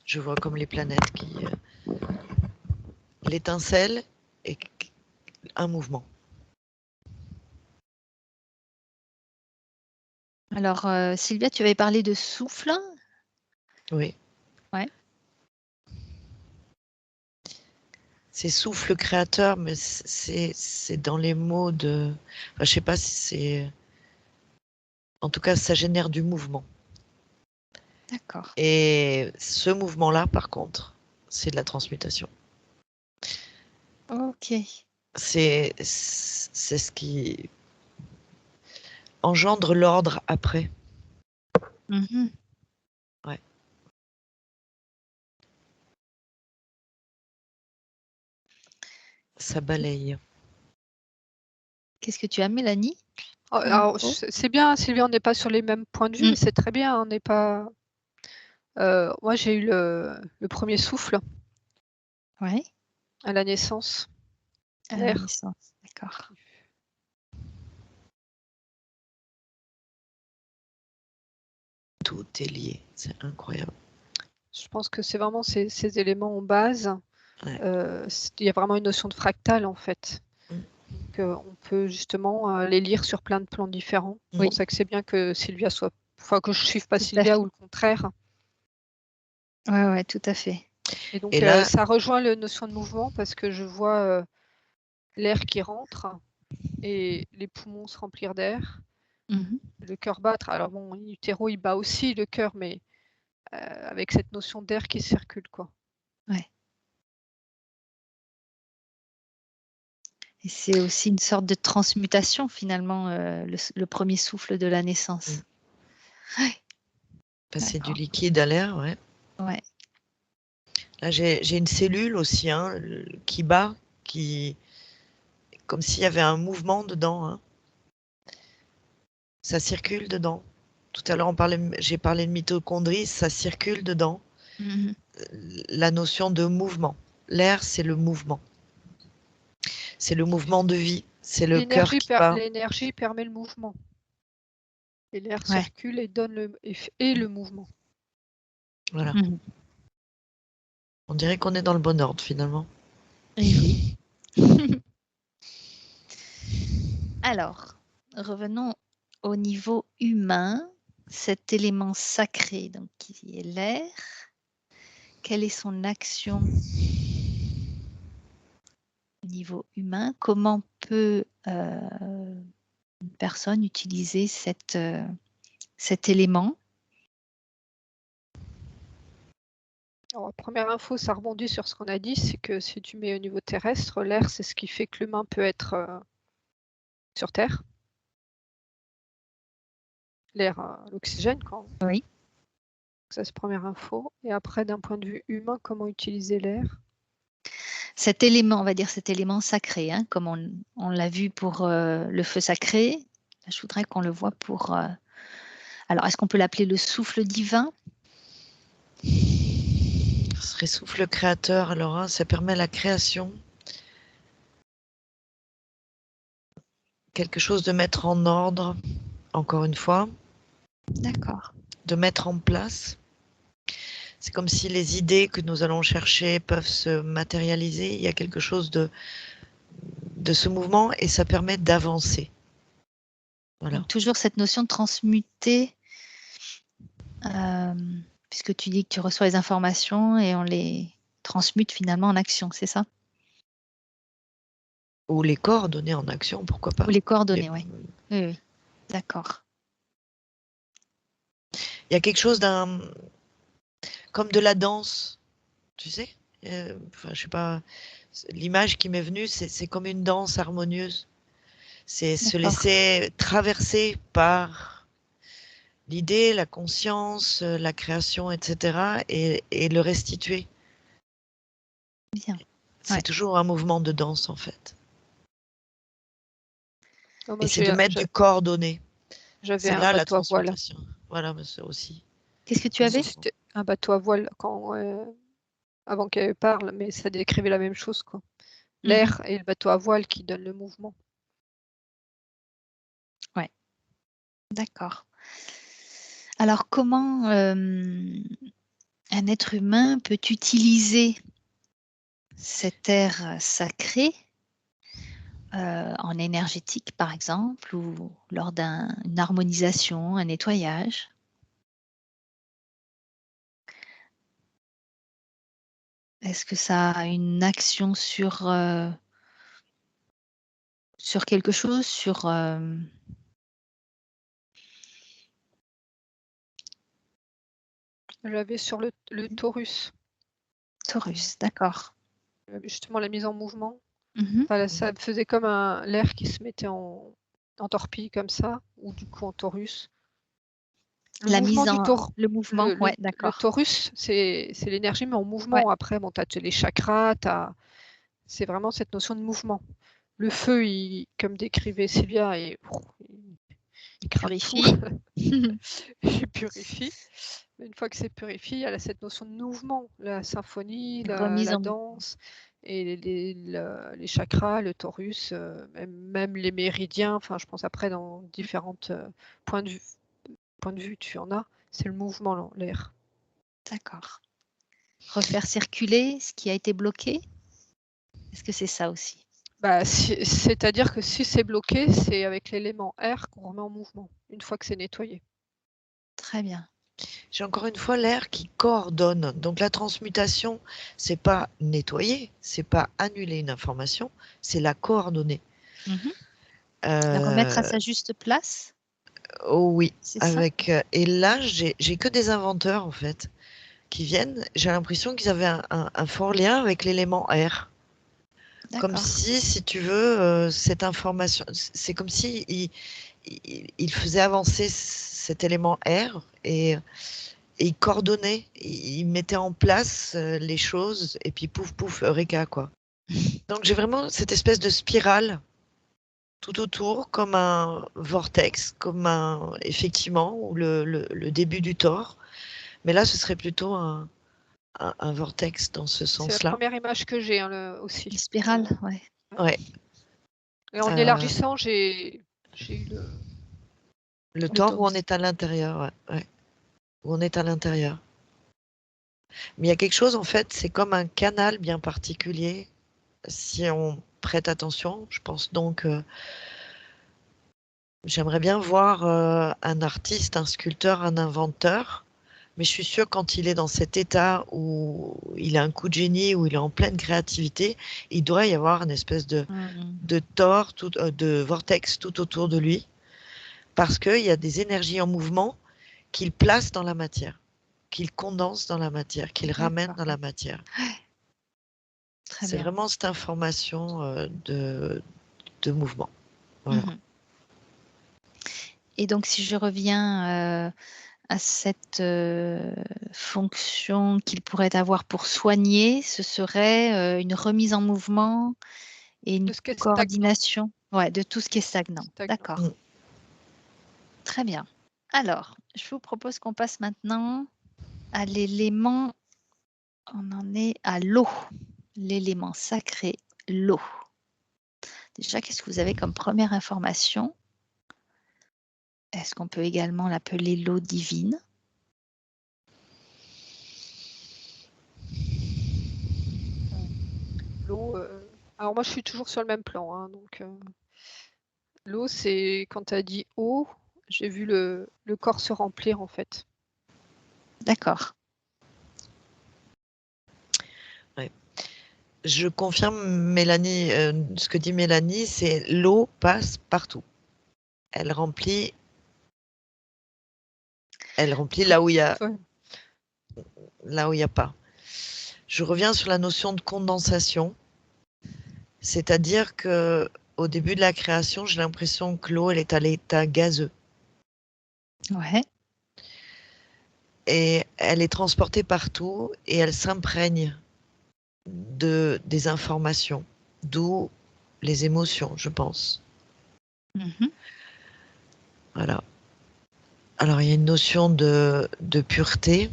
Je vois comme les planètes qui... l'étincelle et un mouvement. Alors, Sylvia, tu avais parlé de souffle. Oui. Ouais. C'est souffle créateur, mais c'est dans les mots de... Enfin, je sais pas si c'est... En tout cas, ça génère du mouvement. D'accord. Et ce mouvement-là, par contre, c'est de la transmutation. Ok. C'est ce qui engendre l'ordre après. Mhm. Ouais. Ça balaye. Qu'est-ce que tu as, Mélanie? Alors, c'est bien, Sylvie, on n'est pas sur les mêmes points de vue, mais c'est très bien. On n'est pas. Moi, j'ai eu le premier souffle. Ouais. À la naissance. À la naissance, d'accord. Tout est lié, c'est incroyable. Je pense que c'est vraiment ces éléments en base. Ouais. Il y a vraiment une notion de fractal en fait. Donc, on peut justement les lire sur plein de plans différents. C'est pour ça que c'est bien que Sylvia soit, enfin que je suive pas Sylvia ou le contraire. Ouais, tout à fait. Et donc Et là, ça rejoint la notion de mouvement parce que je vois l'air qui rentre et les poumons se remplir d'air, le cœur battre. Alors bon, in utero, il bat aussi le cœur, mais avec cette notion d'air qui circule, quoi. Ouais. Et c'est aussi une sorte de transmutation finalement, le premier souffle de la naissance. Ouais. Passer du liquide à l'air, ouais. Ouais. Là, j'ai une cellule aussi qui bat, comme s'il y avait un mouvement dedans. Hein. Ça circule dedans. Tout à l'heure, j'ai parlé de mitochondrie, ça circule dedans. La notion de mouvement. L'air, c'est le mouvement. C'est le mouvement de vie. C'est le cœur qui bat. L'énergie permet le mouvement. Et l'air circule et donne le mouvement. Voilà. On dirait qu'on est dans le bon ordre finalement. Et oui. Alors, revenons au niveau humain. Cet élément sacré, donc qui est l'air, quelle est son action au niveau humain? Comment peut une personne utiliser cet élément? Alors, première info, ça rebondit sur ce qu'on a dit, c'est que si tu mets au niveau terrestre, l'air, c'est ce qui fait que l'humain peut être sur Terre. L'air, l'oxygène, quoi. Oui. Ça, c'est première info. Et après, d'un point de vue humain, comment utiliser l'air? Cet élément, on va dire cet élément sacré, hein, comme on l'a vu pour le feu sacré, je voudrais qu'on le voit pour... alors, est-ce qu'on peut l'appeler le souffle divin? Ce serait souffle créateur, alors ça permet la création. Quelque chose de mettre en ordre, encore une fois. D'accord. De mettre en place. C'est comme si les idées que nous allons chercher peuvent se matérialiser. Il y a quelque chose de ce mouvement et ça permet d'avancer. Voilà. Donc, toujours cette notion de transmuter, puisque tu dis que tu reçois les informations et on les transmute finalement en action, c'est ça? Ou les coordonnées en action, pourquoi pas. Ou les coordonnées, Mais, oui. Oui, oui. D'accord. il y a quelque chose comme de la danse, tu sais. Enfin, je sais pas. L'image qui m'est venue, c'est comme une danse harmonieuse. C'est se D'accord. laisser traverser par l'idée, la conscience, la création, etc. et le restituer. Bien. C'est Ouais. toujours un mouvement de danse, en fait. Non, Et moi, c'est de mettre du coordonné. j'avais C'est un là la bateau à voile. transmutation. Voilà, mais c'est aussi. Qu'est-ce que tu avais? C'était un bateau à voile avant qu'elle parle, mais ça décrivait la même chose, quoi. L'air et le bateau à voile qui donnent le mouvement. D'accord. Alors, comment un être humain peut utiliser cet air sacré en énergétique, par exemple, ou lors d'une harmonisation, un nettoyage? Est-ce que ça a une action sur quelque chose, sur J'avais sur le Taurus, Taurus? D'accord. justement la mise en mouvement. Mmh. Enfin, ça me faisait comme l'air qui se mettait en torpille comme ça, ou du coup en Taurus. Le La mouvement mise du en Taur le mouvement, ouais, le d'accord. Taurus, c'est l'énergie, mais en Ouais. mouvement. Après, bon, tu as les chakras, c'est vraiment cette notion de mouvement. Le feu, comme décrivait Sylvia, il crame tout, Purifie. il purifie. Mais une fois que c'est purifié, il y a cette notion de mouvement, la symphonie, Remise la en mouvement. danse, et les chakras, le Taurus, même les méridiens. Enfin, je pense après dans différentes points de vue, tu en as. C'est le mouvement, l'air. D'accord. Refaire circuler ce qui a été bloqué? Est-ce que c'est ça aussi? Bah, c'est-à-dire que si c'est bloqué, c'est avec l'élément air qu'on remet en mouvement, une fois que c'est nettoyé. Très bien. J'ai encore une fois l'air qui coordonne. Donc la transmutation, c'est pas nettoyer, c'est pas annuler une information, c'est la coordonner. Mmh. La remettre à sa juste place? Oh oui, C'est ça? et là j'ai que des inventeurs en fait qui viennent. J'ai l'impression qu'ils avaient un fort lien avec l'élément air. Comme D'accord. si tu veux, cette information, c'est comme si il faisait avancer cet élément air et il coordonnait, il mettait en place les choses et puis pouf pouf, eureka quoi. Donc j'ai vraiment cette espèce de spirale tout autour, comme un vortex, effectivement, ou le début du tort. Mais là, ce serait plutôt un vortex dans ce C'est la sens-là. première image que j'ai aussi. Une spirale, ouais. Ouais. Et en Euh, élargissant, j'ai eu le Le tort où on Taurus. est à l'intérieur, ouais, ouais. Où on est à l'intérieur. Mais il y a quelque chose, en fait, c'est comme un canal bien particulier, si on prête attention. Je pense donc, j'aimerais bien voir un artiste, un sculpteur, un inventeur, mais je suis sûre quand il est dans cet état où il a un coup de génie, où il est en pleine créativité, il doit y avoir une espèce Mmh. de tort, de vortex tout autour de lui, parce qu'il y a des énergies en mouvement qu'il place dans la matière, qu'il condense dans la matière, qu'il ramène D'accord. dans la matière. Très C'est bien. vraiment cette information de mouvement. Voilà. Mmh. Et donc si je reviens, à cette, fonction qu'il pourrait avoir pour soigner, ce serait, une remise en mouvement et une de ce qui est stagnant. coordination, ouais, de tout ce qui est stagnant. D'accord, Mm. très bien. Alors, je vous propose qu'on passe maintenant à l'élément, on en est à l'eau, l'élément sacré, l'eau. Déjà, qu'est-ce que vous avez comme première information? Est-ce qu'on peut également l'appeler l'eau divine? L'eau, alors moi je suis toujours sur le même plan, hein, donc l'eau, c'est quand tu as dit eau, j'ai vu le corps se remplir en fait. D'accord. Je confirme, Mélanie, ce que dit Mélanie, c'est l'eau passe partout. Elle remplit là où il y a, Ouais. là où il y a pas. Je reviens sur la notion de condensation, c'est-à-dire que au début de la création, j'ai l'impression que l'eau, elle est à l'état gazeux Ouais. et elle est transportée partout et elle s'imprègne des informations, d'où les émotions, je pense. Mhm. Voilà. Alors, il y a une notion de pureté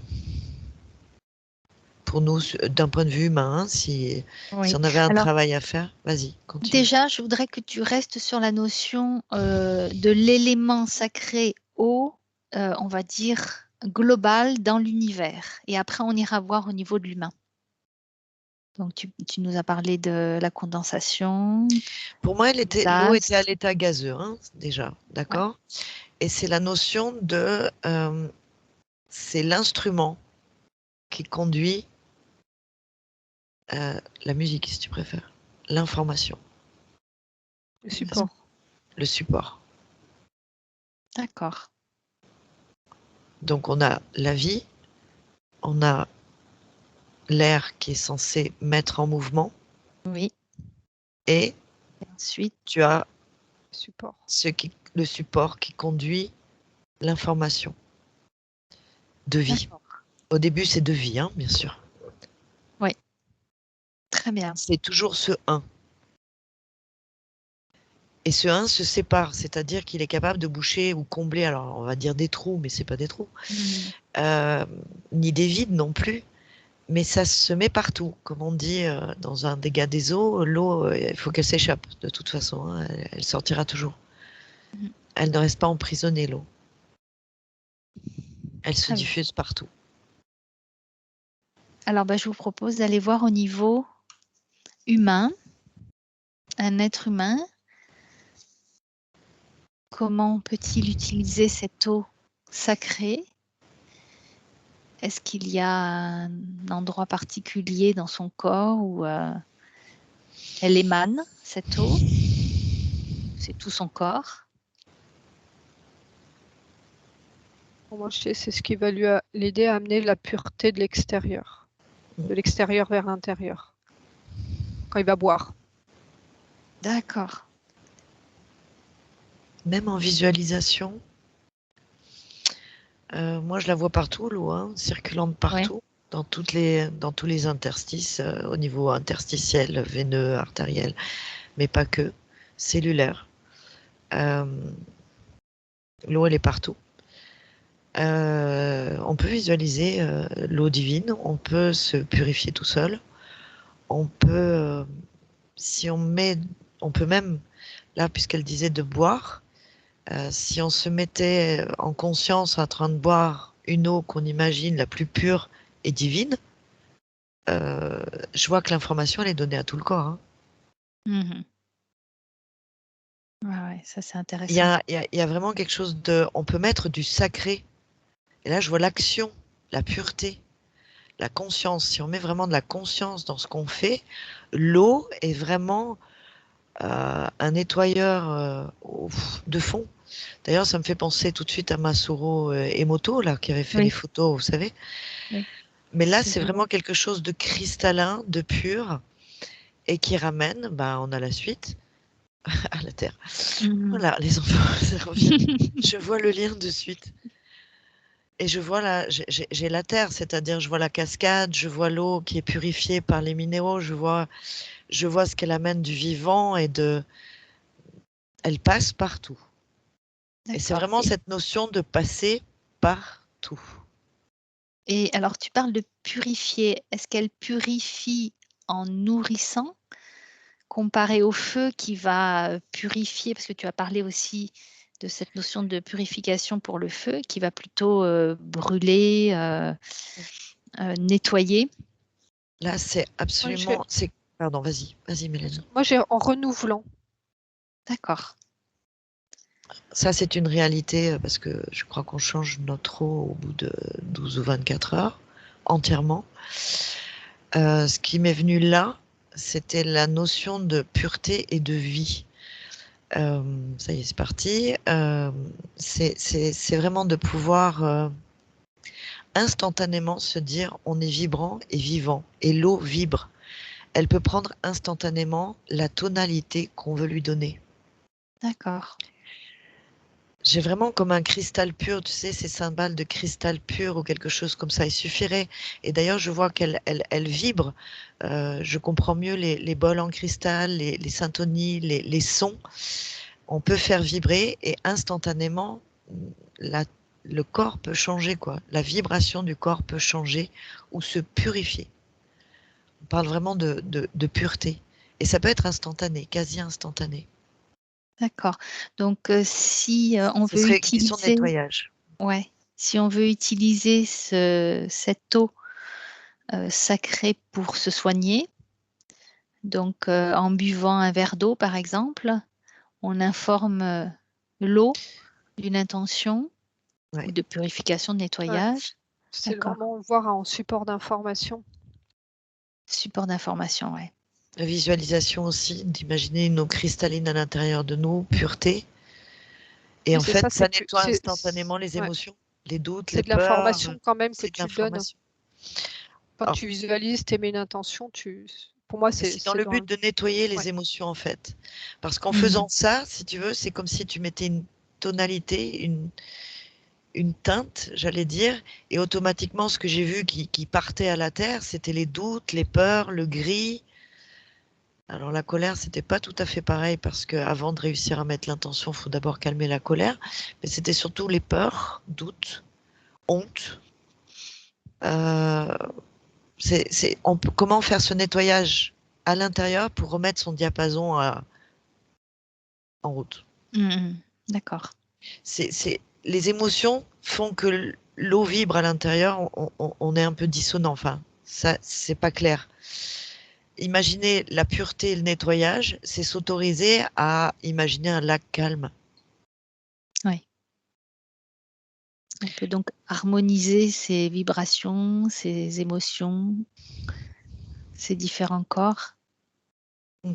pour nous, d'un point de vue humain, hein, si Oui. on avait un Alors, travail à faire, vas-y, continue. déjà, je voudrais que tu restes sur la notion de l'élément sacré eau, on va dire, global dans l'univers. Et après, on ira voir au niveau de l'humain. Donc, tu nous as parlé de la condensation, Pour moi, des l'eau était à astres. l'état gazeux, hein, déjà, Ouais. d'accord? Et c'est la notion de, c'est l'instrument qui conduit la musique, si tu préfères, l'information, Le support. le support. D'accord. Donc, on a la vie, on a l'air qui est censé mettre en mouvement, Oui. et Et ensuite, tu as Support. le support qui conduit l'information de vie. d'accord. Au début, c'est de vie, hein, bien sûr. Oui. Très bien. C'est toujours ce 1. Et ce 1 se sépare, c'est-à-dire qu'il est capable de boucher ou combler, alors on va dire des trous, mais c'est pas des trous, Mhm. ni des vides non plus, mais ça se met partout. Comme on dit dans un dégât des eaux, l'eau, il faut qu'elle s'échappe de toute façon, hein, elle sortira toujours. Mhm. Elle ne reste pas emprisonnée, l'eau. Elle se Très bien. diffuse partout. Alors, je vous propose d'aller voir au niveau humain, un être humain. Comment peut-il utiliser cette eau sacrée? Est-ce qu'il y a un endroit particulier dans son corps où elle émane, cette eau? C'est tout son corps? Pour moi, c'est ce qui va l'aider à amener la pureté de l'extérieur vers l'intérieur, quand il va boire. D'accord. Même en visualisation, moi je la vois partout, l'eau, hein, circulante partout, dans tous les interstices, au niveau interstitiel, veineux, artériel, mais pas que, cellulaire. L'eau, elle est partout. On peut visualiser l'eau divine, on peut se purifier tout seul, on peut, si on peut même, là, puisqu'elle disait de boire, si on se mettait en conscience en train de boire une eau qu'on imagine la plus pure et divine, je vois que l'information, elle est donnée à tout le corps, hein. Mhm. Ouais, ça c'est Il y intéressant. il y a vraiment quelque chose de... On peut mettre du sacré. Et là, je vois l'action, la pureté, la conscience. Si on met vraiment de la conscience dans ce qu'on fait, l'eau est vraiment un nettoyeur de fond. D'ailleurs, ça me fait penser tout de suite à Masuro Emoto, là, qui avait fait les Oui, photos, vous savez. oui. Mais là, C'est c'est vrai. vraiment quelque chose de cristallin, de pur, et qui ramène, on a la suite, à la Terre. Mhm. Voilà, les enfants, ça revient. Je vois le lien de suite. Et je vois j'ai la terre, c'est-à-dire je vois la cascade, je vois l'eau qui est purifiée par les minéraux, je vois ce qu'elle amène du vivant elle passe partout. Et c'est D'accord. vraiment cette notion de passer partout. Et alors, tu parles de purifier. Est-ce qu'elle purifie en nourrissant, comparé au feu qui va purifier? Parce que tu as parlé aussi de cette notion de purification pour le feu, qui va plutôt brûler, nettoyer. Là, c'est Moi, absolument, pardon, vas-y, Mélanie. j'ai en renouvelant. D'accord. Ça, c'est une réalité parce que je crois qu'on change notre eau au bout de 12 ou 24 heures, entièrement. Ce qui m'est venu là, c'était la notion de pureté et de vie. Ça y est, c'est parti. C'est vraiment de pouvoir instantanément se dire on est vibrant et vivant. Et l'eau vibre. Elle peut prendre instantanément la tonalité qu'on veut lui donner. D'accord. J'ai vraiment comme un cristal pur, tu sais, ces cymbales de cristal pur ou quelque chose comme ça, il suffirait. Et d'ailleurs, je vois qu'elle vibre. Je comprends mieux les bols en cristal, les syntonies, les sons. On peut faire vibrer et instantanément, la- le corps peut changer, quoi. La vibration du corps peut changer ou se purifier. On parle vraiment de pureté. Et ça peut être instantané, quasi instantané. D'accord. Donc, si on Ce veut serait une question de utiliser, nettoyage. ouais, si on veut utiliser cette eau sacrée pour se soigner, donc en buvant un verre d'eau, par exemple, on informe l'eau d'une intention Ouais. ou de purification, de Ouais. nettoyage. C'est D'accord. vraiment voir en support d'information. Support d'information, ouais. La visualisation aussi, d'imaginer une eau cristalline à l'intérieur de nous, pureté. Et Oui, en c'est fait, ça, ça nettoie instantanément les ouais, émotions, les doutes, c'est les de peurs. l'information quand même que C'est de tu donnes. l'information. Quand Alors, tu visualises, tu mets une intention, pour moi, c'est dans c'est le dans but de nettoyer les ouais. émotions, en fait. Parce qu'en Mhm. faisant ça, si tu veux, c'est comme si tu mettais une tonalité, une teinte, j'allais dire, et automatiquement, ce que j'ai vu qui partait à la terre, c'était les doutes, les peurs, le gris. Alors la colère, c'était pas tout à fait pareil parce que avant de réussir à mettre l'intention, il faut d'abord calmer la colère. Mais c'était surtout les peurs, doutes, honte. Euh, comment faire ce nettoyage à l'intérieur pour remettre son diapason en route. Mhm. D'accord. Les émotions font que l'eau vibre à l'intérieur, on est un peu dissonant. Enfin, ça, c'est pas clair. Imaginer la pureté et le nettoyage, c'est s'autoriser à imaginer un lac calme. Oui. On peut donc harmoniser ces vibrations, ces émotions, ces différents corps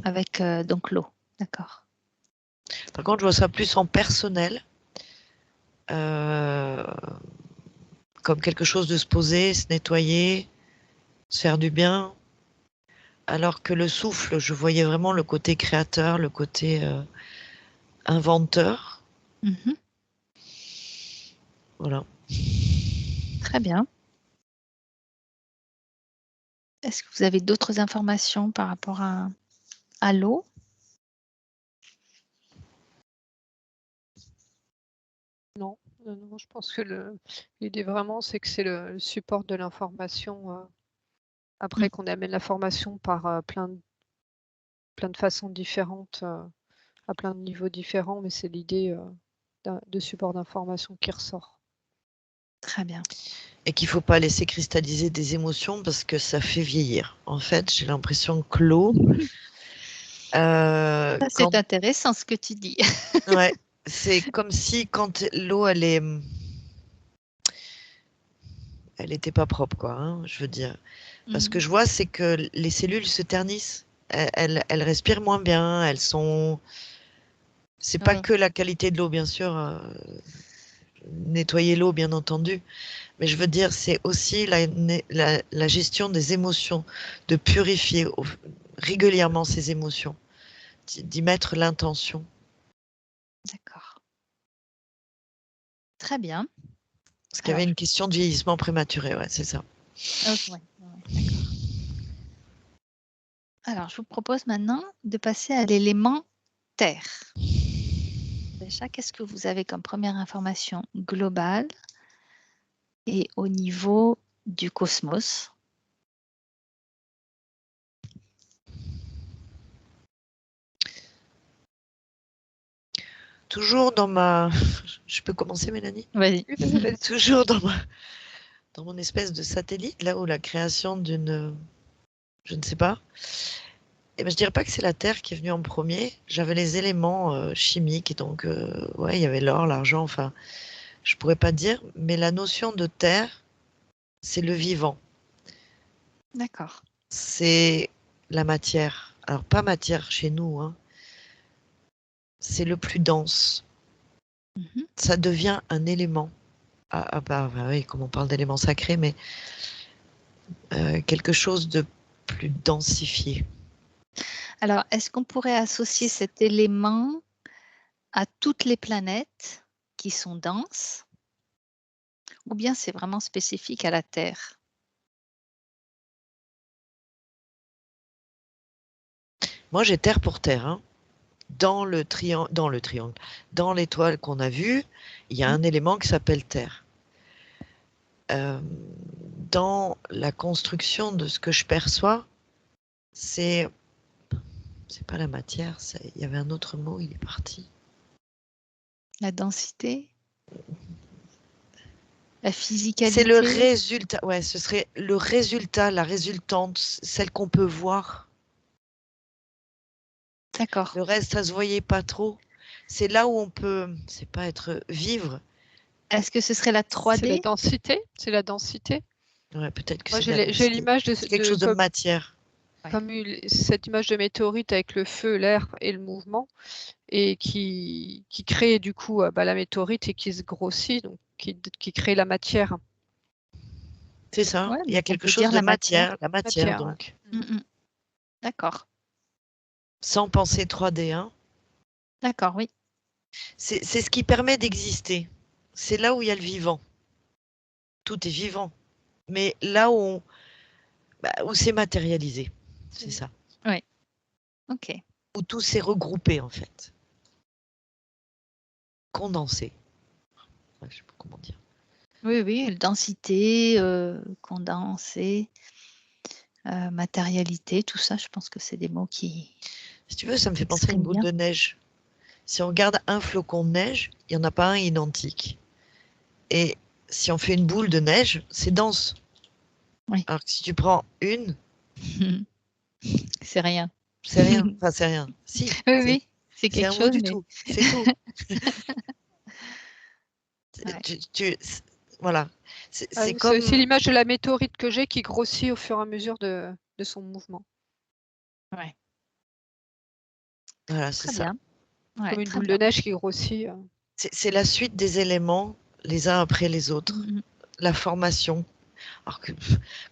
avec donc l'eau. D'accord. Par contre, je vois ça plus en personnel, euh, comme quelque chose de se poser, se nettoyer, se faire du bien. Alors que le souffle, je voyais vraiment le côté créateur, le côté inventeur. Mhm. Voilà. Très bien. Est-ce que vous avez d'autres informations par rapport à l'eau? Non, non, je pense que l'idée vraiment, c'est que c'est le support de l'information. Après qu'on amène l'information par plein de façons différentes, à plein de niveaux différents, mais c'est l'idée de support d'information qui ressort. Très bien. Et qu'il ne faut pas laisser cristalliser des émotions parce que ça fait vieillir. En fait, j'ai l'impression que l'eau, Ça, c'est intéressant ce que tu dis. ouais, c'est comme si quand l'eau, elle était pas propre, quoi, hein, je veux dire. Parce que Mhm. je vois, c'est que les cellules se ternissent. Elles respirent moins bien. Elles sont. C'est pas Oui. que la qualité de l'eau, bien sûr. Nettoyer l'eau, bien entendu. Mais je veux dire, c'est aussi la gestion des émotions, de purifier régulièrement ces émotions, d'y mettre l'intention. D'accord. Très bien. Parce qu'il y avait Alors, une question de vieillissement prématuré, ouais, c'est ça. ouais, d'accord. Alors, je vous propose maintenant de passer à l'élément terre. Déjà, qu'est-ce que vous avez comme première information globale et au niveau du cosmos? Toujours dans ma... Je peux commencer, Mélanie? Vas-y. Toujours dans mon espèce de satellite, là où la création d'une... Je ne sais pas. Eh ben, je dirais pas que c'est la Terre qui est venue en premier. J'avais les éléments chimiques, et donc, ouais, il y avait l'or, l'argent, enfin, je pourrais pas dire. Mais la notion de Terre, c'est le vivant. D'accord. C'est la matière. Alors, pas matière chez nous, hein. C'est le plus dense. Ça devient un élément. Bah oui, comme on parle d'éléments sacrés, mais quelque chose de plus densifié. Alors, est-ce qu'on pourrait associer cet élément à toutes les planètes qui sont denses, ou bien c'est vraiment spécifique à la Terre? Moi, j'ai terre pour terre, hein. Dans l'étoile qu'on a vue, il y a un élément qui s'appelle terre. Dans la construction de ce que je perçois, c'est pas la matière, il y avait un autre mot, il est parti. La densité? La physicalité? C'est le résultat, ouais, ce serait le résultat, la résultante, celle qu'on peut voir. D'accord. Le reste, ça se voyait pas trop. C'est là où on peut, c'est pas vivre. Est-ce que ce serait la 3D? C'est la densité. C'est la densité. Ouais, peut-être que Moi, c'est j'ai l'image de quelque chose de matière. Comme cette image de météorite avec le feu, l'air et le mouvement, et qui crée du coup la météorite et qui se grossit, donc qui crée la matière. C'est ça, Ouais, il y a donc on quelque peut chose dire de la matière. la matière Matière, donc. D'accord. Sans penser 3D, hein. D'accord, oui. C'est ce qui permet d'exister. C'est là où il y a le vivant. Tout est vivant. Mais là où c'est matérialisé, c'est ça. Oui. Ok. Où tout s'est regroupé en fait. Condensé. Ouais, je sais pas comment dire. Oui, oui, densité, condensé, matérialité, tout ça, je pense que c'est des mots qui Si tu veux, ça me fait penser à une expriment boule bien. de neige. Si on regarde un flocon de neige, il n'y en a pas un identique. Et si on fait une boule de neige, c'est dense. Oui. Alors que si tu prends une, C'est rien. c'est rien. Enfin, c'est rien. Si, Oui, oui, c'est c'est quelque un mot chose, du mais tout. C'est tout. ouais. Voilà. C'est C'est comme. aussi l'image de la météorite que j'ai qui grossit au fur et à mesure de son mouvement. Ouais. Voilà, c'est Très ça. bien. Ouais, Comme une très boule de bien. neige qui grossit. C'est la suite des éléments, les uns après les autres. La formation. Alors que,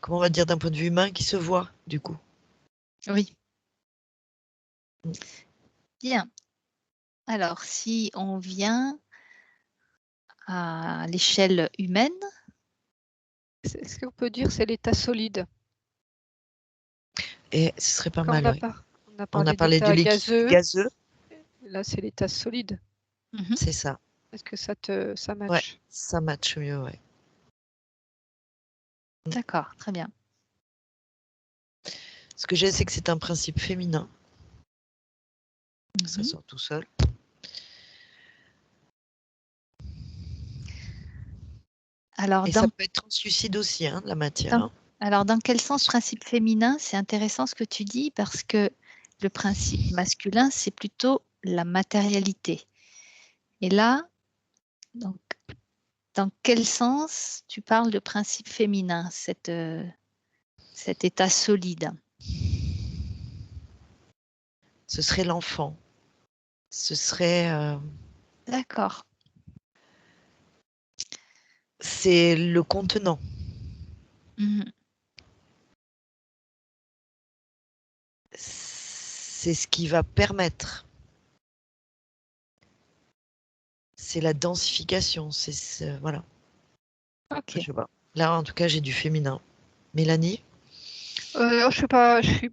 comment on va dire d'un point de vue humain, qui se voit, du coup. Oui. Bien. Alors, si on vient à l'échelle humaine, Ce qu'on peut dire, c'est l'état solide. Et ce serait pas Quand mal, oui. on a On a parlé parlé du d'état liquide gazeux. là c'est l'état solide. C'est ça. Est-ce que ça match? Ouais, ça matche mieux, ouais. d'accord, très bien. Ce que j'ai, c'est que c'est un principe féminin. Ça sort tout seul. Alors, Et ça peut être translucide aussi, hein, la matière. Hein. Alors, dans quel sens principe féminin? C'est intéressant ce que tu dis parce que le principe masculin, c'est plutôt la matérialité. Et là, donc, dans quel sens tu parles de principe féminin, cet état solide? Ce serait l'enfant. Ce serait... D'accord. c'est le contenant. C'est ce qui va permettre. C'est la densification. Voilà. Ok. Je sais pas. Là, en tout cas, j'ai du féminin. Mélanie, Je sais pas, je suis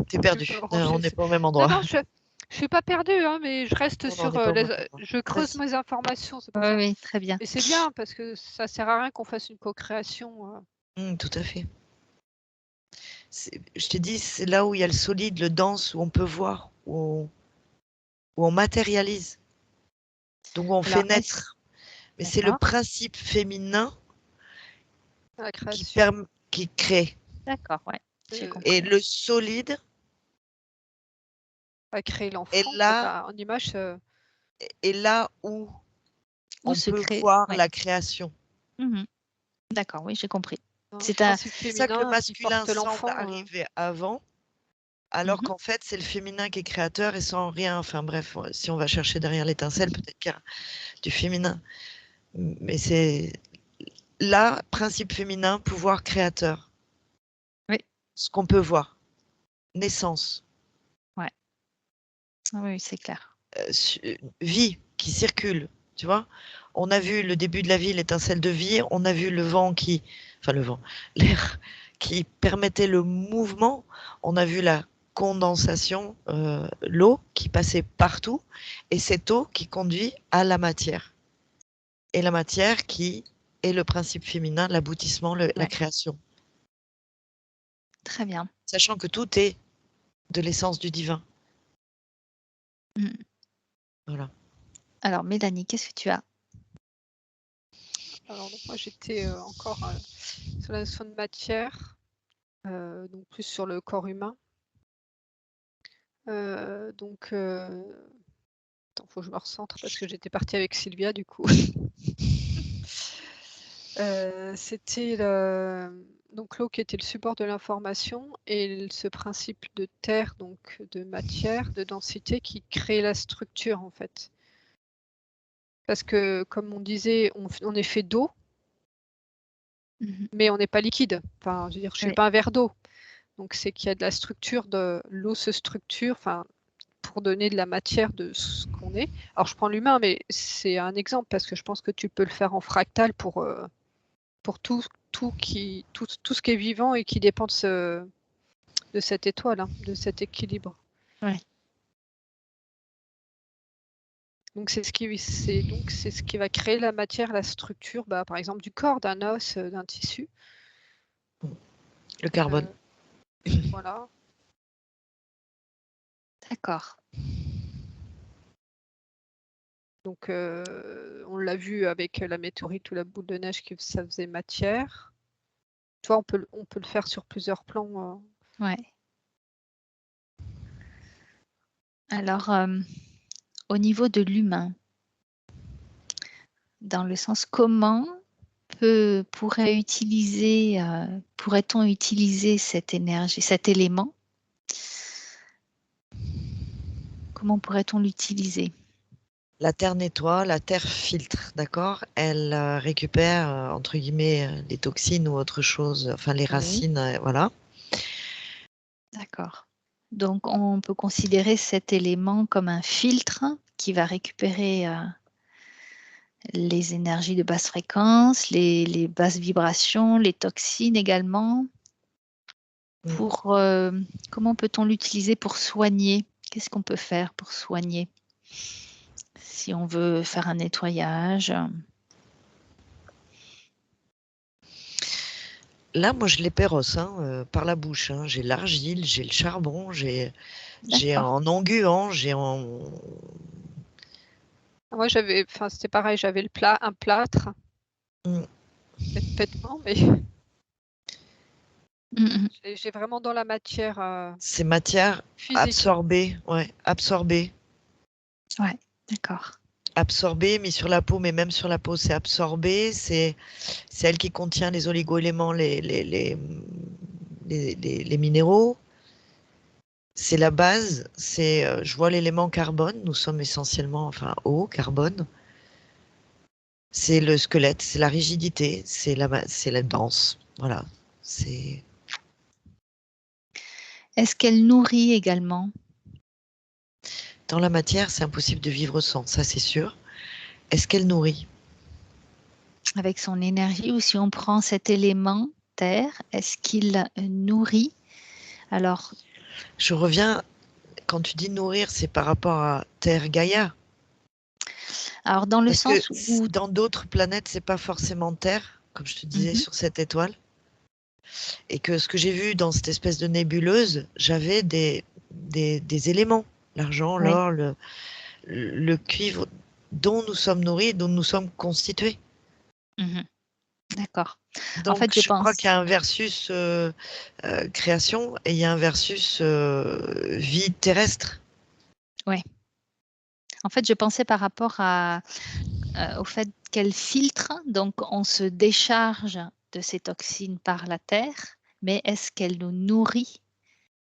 t'es perdue. On n'est pas au même endroit. Non, je suis pas perdue, hein, mais je reste Non, on sur n'est pas au même endroit. je creuse Vas-y. mes informations, c'est pour Oui, ça. oui, très bien. Et c'est bien parce que ça sert à rien qu'on fasse une co-création. Tout à fait. Je te dis, c'est là où il y a le solide, le dense, où on peut voir, où on matérialise. Donc on fait Alors, naître. Mais c'est le principe féminin La qui création. qui crée. D'accord, ouais. J'ai Et compris. le solide À créer est l'enfant, là, en image. est là où Où on se peut crée, voir ouais. la création. D'accord, oui, j'ai compris. Un C'est C'est ça que le féminin qui masculin porte semble l'enfant. arriver avant Alors qu'en fait, c'est le féminin qui est créateur et sans rien. Enfin bref, si on va chercher derrière l'étincelle, peut-être qu'il y a du féminin. Mais c'est là, principe féminin, pouvoir créateur. Oui. Ce qu'on peut voir. Naissance. Ouais. Oui, c'est clair. Vie qui circule, tu vois. On a vu le début de la vie, l'étincelle de vie. On a vu le vent l'air qui permettait le mouvement. On a vu la condensation, l'eau qui passait partout, et cette eau qui conduit à la matière. Et la matière qui est le principe féminin, l'aboutissement, la création. Très bien. Sachant que tout est de l'essence du divin. Voilà. Alors, Mélanie, qu'est-ce que tu as? Alors, donc, moi, j'étais encore sur la notion de matière, donc plus sur le corps humain. Donc, attends, faut que je me recentre parce que j'étais partie avec Sylvia du coup. C'était donc l'eau qui était le support de l'information et ce principe de terre, donc de matière, de densité qui crée la structure en fait. Parce que comme on disait, on est fait d'eau, mais on n'est pas liquide. Enfin, je veux dire, je suis pas un verre d'eau. Donc c'est qu'il y a de la structure, l'eau se structure, enfin, pour donner de la matière de ce qu'on est. Alors je prends l'humain, mais c'est un exemple parce que je pense que tu peux le faire en fractal pour tout ce qui est vivant et qui dépend de cette étoile, hein, de cet équilibre. Ouais. Donc c'est ce qui va créer la matière, la structure, par exemple du corps, d'un os, d'un tissu. Le carbone. Voilà. D'accord. Donc on l'a vu avec la météorite ou la boule de neige que ça faisait matière. Tu vois, on peut le faire sur plusieurs plans. Ouais. Alors, au niveau de l'humain, dans le sens comment pourrait-on utiliser cette énergie, cet élément? Comment pourrait-on l'utiliser? La terre nettoie, la terre filtre, d'accord? Elle récupère, entre guillemets, les toxines ou autre chose, enfin les racines, voilà. D'accord. Donc, on peut considérer cet élément comme un filtre qui va récupérer les énergies de basse fréquence, les basses vibrations, les toxines également. Comment peut-on l'utiliser pour soigner? Qu'est-ce qu'on peut faire pour soigner? Si on veut faire un nettoyage. Là, moi, je les pérosse par la bouche. J'ai l'argile, j'ai le charbon, j'ai en onguent, j'ai en... Moi, c'était pareil, j'avais un plâtre. Bêtement, mais j'ai vraiment dans la matière. C'est matière absorbée, absorbée. Ouais, d'accord. Absorbée, mis sur la peau, mais même sur la peau, c'est absorbé. C'est elle qui contient les oligo-éléments, les minéraux. C'est la base, je vois l'élément carbone, nous sommes essentiellement, eau, carbone. C'est le squelette, c'est la rigidité, c'est la danse, voilà. Est-ce qu'elle nourrit également? Dans la matière, c'est impossible de vivre sans, ça c'est sûr. Est-ce qu'elle nourrit? Avec son énergie, ou si on prend cet élément terre, est-ce qu'il nourrit? Alors, je reviens, quand tu dis nourrir, c'est par rapport à Terre Gaïa. Alors, dans le sens où... Dans d'autres planètes, c'est pas forcément Terre, comme je te disais, sur cette étoile. Et que ce que j'ai vu dans cette espèce de nébuleuse, j'avais des éléments. L'argent, l'or, le cuivre, dont nous sommes nourris, dont nous sommes constitués. D'accord. Donc, en fait, je crois qu'il y a un versus création et il y a un versus vie terrestre. Oui. En fait, je pensais par rapport au fait qu'elle filtre, donc on se décharge de ces toxines par la terre, mais est-ce qu'elle nous nourrit?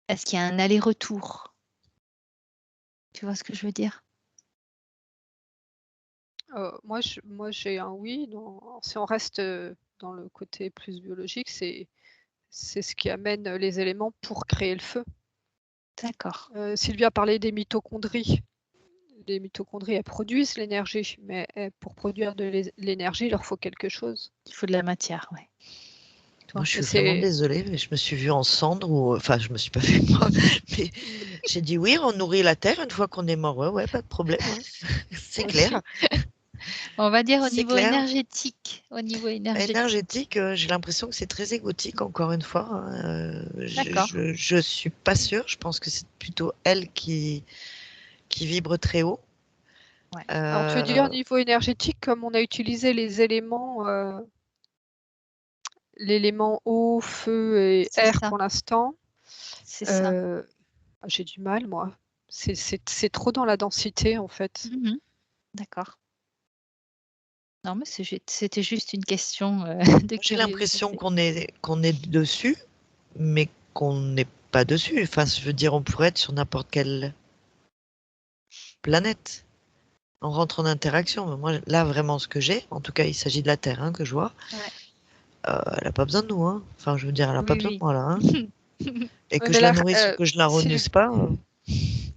Est-ce qu'il y a un aller-retour? Tu vois ce que je veux dire? Moi, j'ai un oui. Si on reste dans le côté plus biologique, c'est ce qui amène les éléments pour créer le feu. D'accord. Sylvia parlait des mitochondries. Les mitochondries, elles produisent l'énergie, mais pour produire de l'énergie, il leur faut quelque chose. Il faut de la matière, oui. Moi, je suis vraiment désolée, mais je me suis vue en cendre, enfin, je me suis pas vue moi, mais j'ai dit oui, on nourrit la terre une fois qu'on est mort. Ouais, pas de problème. C'est clair. On va dire au niveau énergétique. Énergétique, j'ai l'impression que c'est très égotique, encore une fois. D'accord. Je suis pas sûre. Je pense que c'est plutôt elle qui vibre très haut. Ouais. Alors, tu veux dire au niveau énergétique, comme on a utilisé les éléments, l'élément eau, feu et air pour l'instant. C'est ça. J'ai du mal, moi. C'est trop dans la densité, en fait. D'accord. Non, mais c'était juste une question de curiosité. J'ai l'impression qu'on est dessus, mais qu'on n'est pas dessus. Enfin, je veux dire, on pourrait être sur n'importe quelle planète. On rentre en interaction. Mais moi, là, vraiment, ce que j'ai, en tout cas, il s'agit de la Terre, hein, que je vois. Ouais. Elle n'a pas besoin de nous. Hein. Enfin, je veux dire, elle n'a pas besoin de moi, là. Hein. Et que mais je là, la nourrisse ou que je la renouisse pas.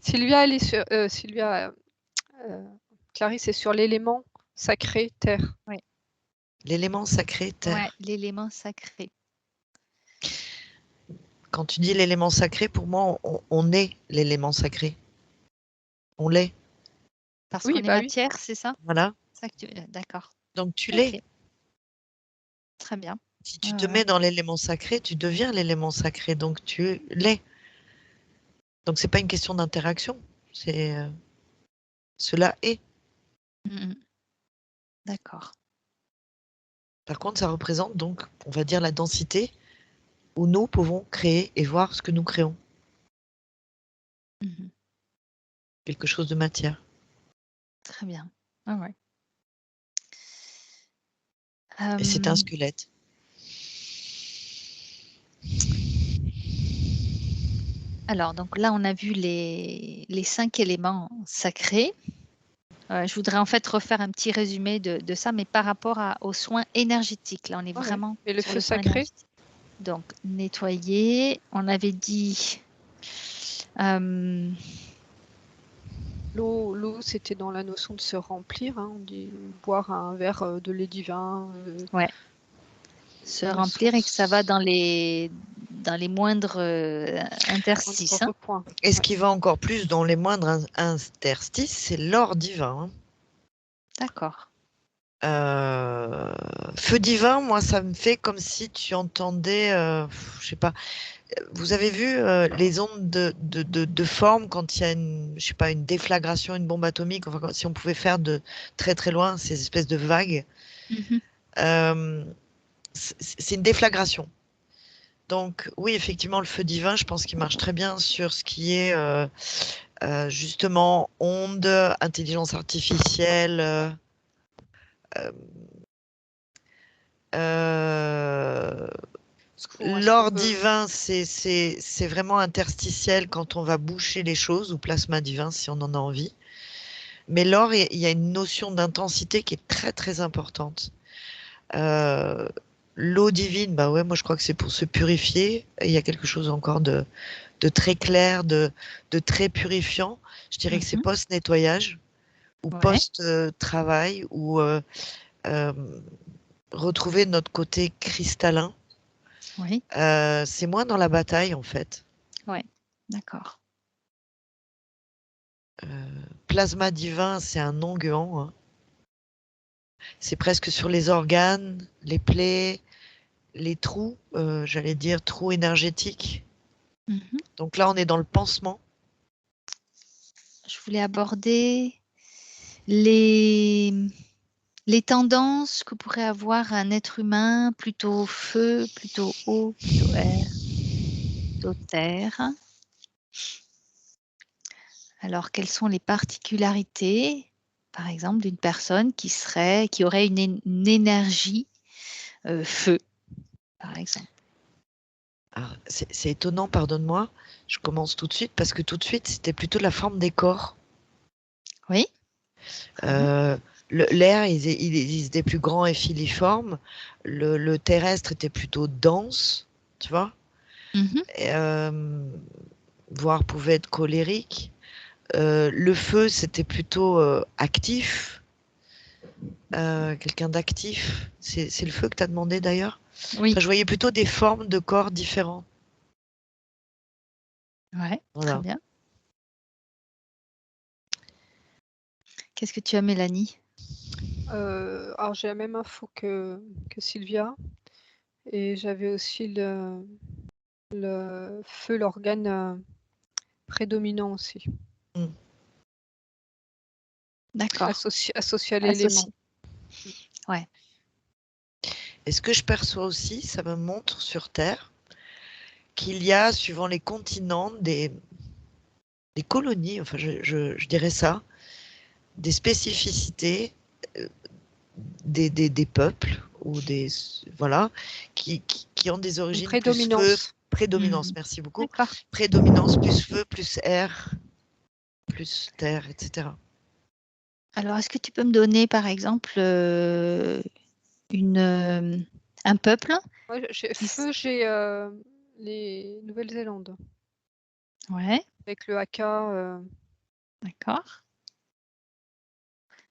Sylvia, elle est sur. Clarisse est sur l'élément sacré terre. Oui. L'élément sacré terre. Ouais, l'élément sacré. Quand tu dis l'élément sacré, pour moi, on est l'élément sacré. On l'est. Parce qu'on est matière, c'est ça? Voilà. D'accord. Donc tu l'es. Très bien. Si tu te mets dans l'élément sacré, tu deviens l'élément sacré. Donc tu l'es. Donc c'est pas une question d'interaction. C'est cela est. D'accord. Par contre, ça représente donc, on va dire, la densité où nous pouvons créer et voir ce que nous créons. Quelque chose de matière. Très bien. Ah ouais. Et c'est un squelette. Alors, donc là, on a vu les 5 éléments sacrés. Je voudrais en fait refaire un petit résumé de ça, mais par rapport aux soins énergétiques. Là, on est vraiment et le sur feu le soin sacré. énergétique. Donc, nettoyer. On avait dit... L'eau, c'était dans la notion de se remplir. Hein. On dit boire un verre de lait divin. Ouais. Se remplir et que ça va dans les moindres interstices. Hein. Et ce qui va encore plus dans les moindres interstices, c'est l'or divin. Hein. D'accord. Feu divin, moi, ça me fait comme si tu entendais, je sais pas, vous avez vu les ondes de forme quand il y a je sais pas, une déflagration, une bombe atomique, enfin, si on pouvait faire de très très loin ces espèces de vagues. C'est une déflagration. Donc oui, effectivement, le feu divin, je pense qu'il marche très bien sur ce qui est justement ondes, intelligence artificielle, l'or divin, c'est vraiment interstitiel quand on va boucher les choses, ou plasma divin si on en a envie. Mais l'or, il y a une notion d'intensité qui est très très importante. L'eau divine, bah ouais, moi je crois que c'est pour se purifier. Il y a quelque chose encore de très clair, de très purifiant. Je dirais que c'est post-nettoyage ou post-travail ou retrouver notre côté cristallin. Oui. C'est moins dans la bataille en fait. Oui, d'accord. Plasma divin, c'est un non-guant. Hein. C'est presque sur les organes, les plaies, les trous, j'allais dire trous énergétiques. Donc là, on est dans le pansement. Je voulais aborder les tendances que pourrait avoir un être humain, plutôt feu, plutôt eau, plutôt air, plutôt terre. Alors, quelles sont les particularités, par exemple, d'une personne qui aurait une énergie feu, par exemple? Alors, c'est étonnant, pardonne-moi. Je commence tout de suite parce que tout de suite, c'était plutôt la forme des corps. Oui. Très bien. L'air, il était plus grand et filiforme. Le terrestre était plutôt dense, tu vois, Mhm. et, voire pouvait être colérique. Le feu, c'était plutôt actif, quelqu'un d'actif. C'est le feu que tu as demandé d'ailleurs. Oui. Enfin, je voyais plutôt des formes de corps différents. Ouais. Très Voilà. bien. Qu'est-ce que tu as, Mélanie? Alors j'ai la même info que Sylvia et j'avais aussi le feu, l'organe prédominant aussi, D'accord. associé à l'élément. Associé. Ouais. Et ce que je perçois aussi, ça me montre sur Terre qu'il y a, suivant les continents, des colonies, enfin je dirais ça, des spécificités, euh, des peuples ou voilà, qui ont des Une origines plus feu, prédominance. prédominance, Mhm. merci beaucoup, D'accord. prédominance plus feu, plus air, plus terre, etc. Alors, est-ce que tu peux me donner, par exemple, un peuple Ouais, qui... feu, j'ai les Nouvelle-Zélande Ouais, avec le haka. d'accord.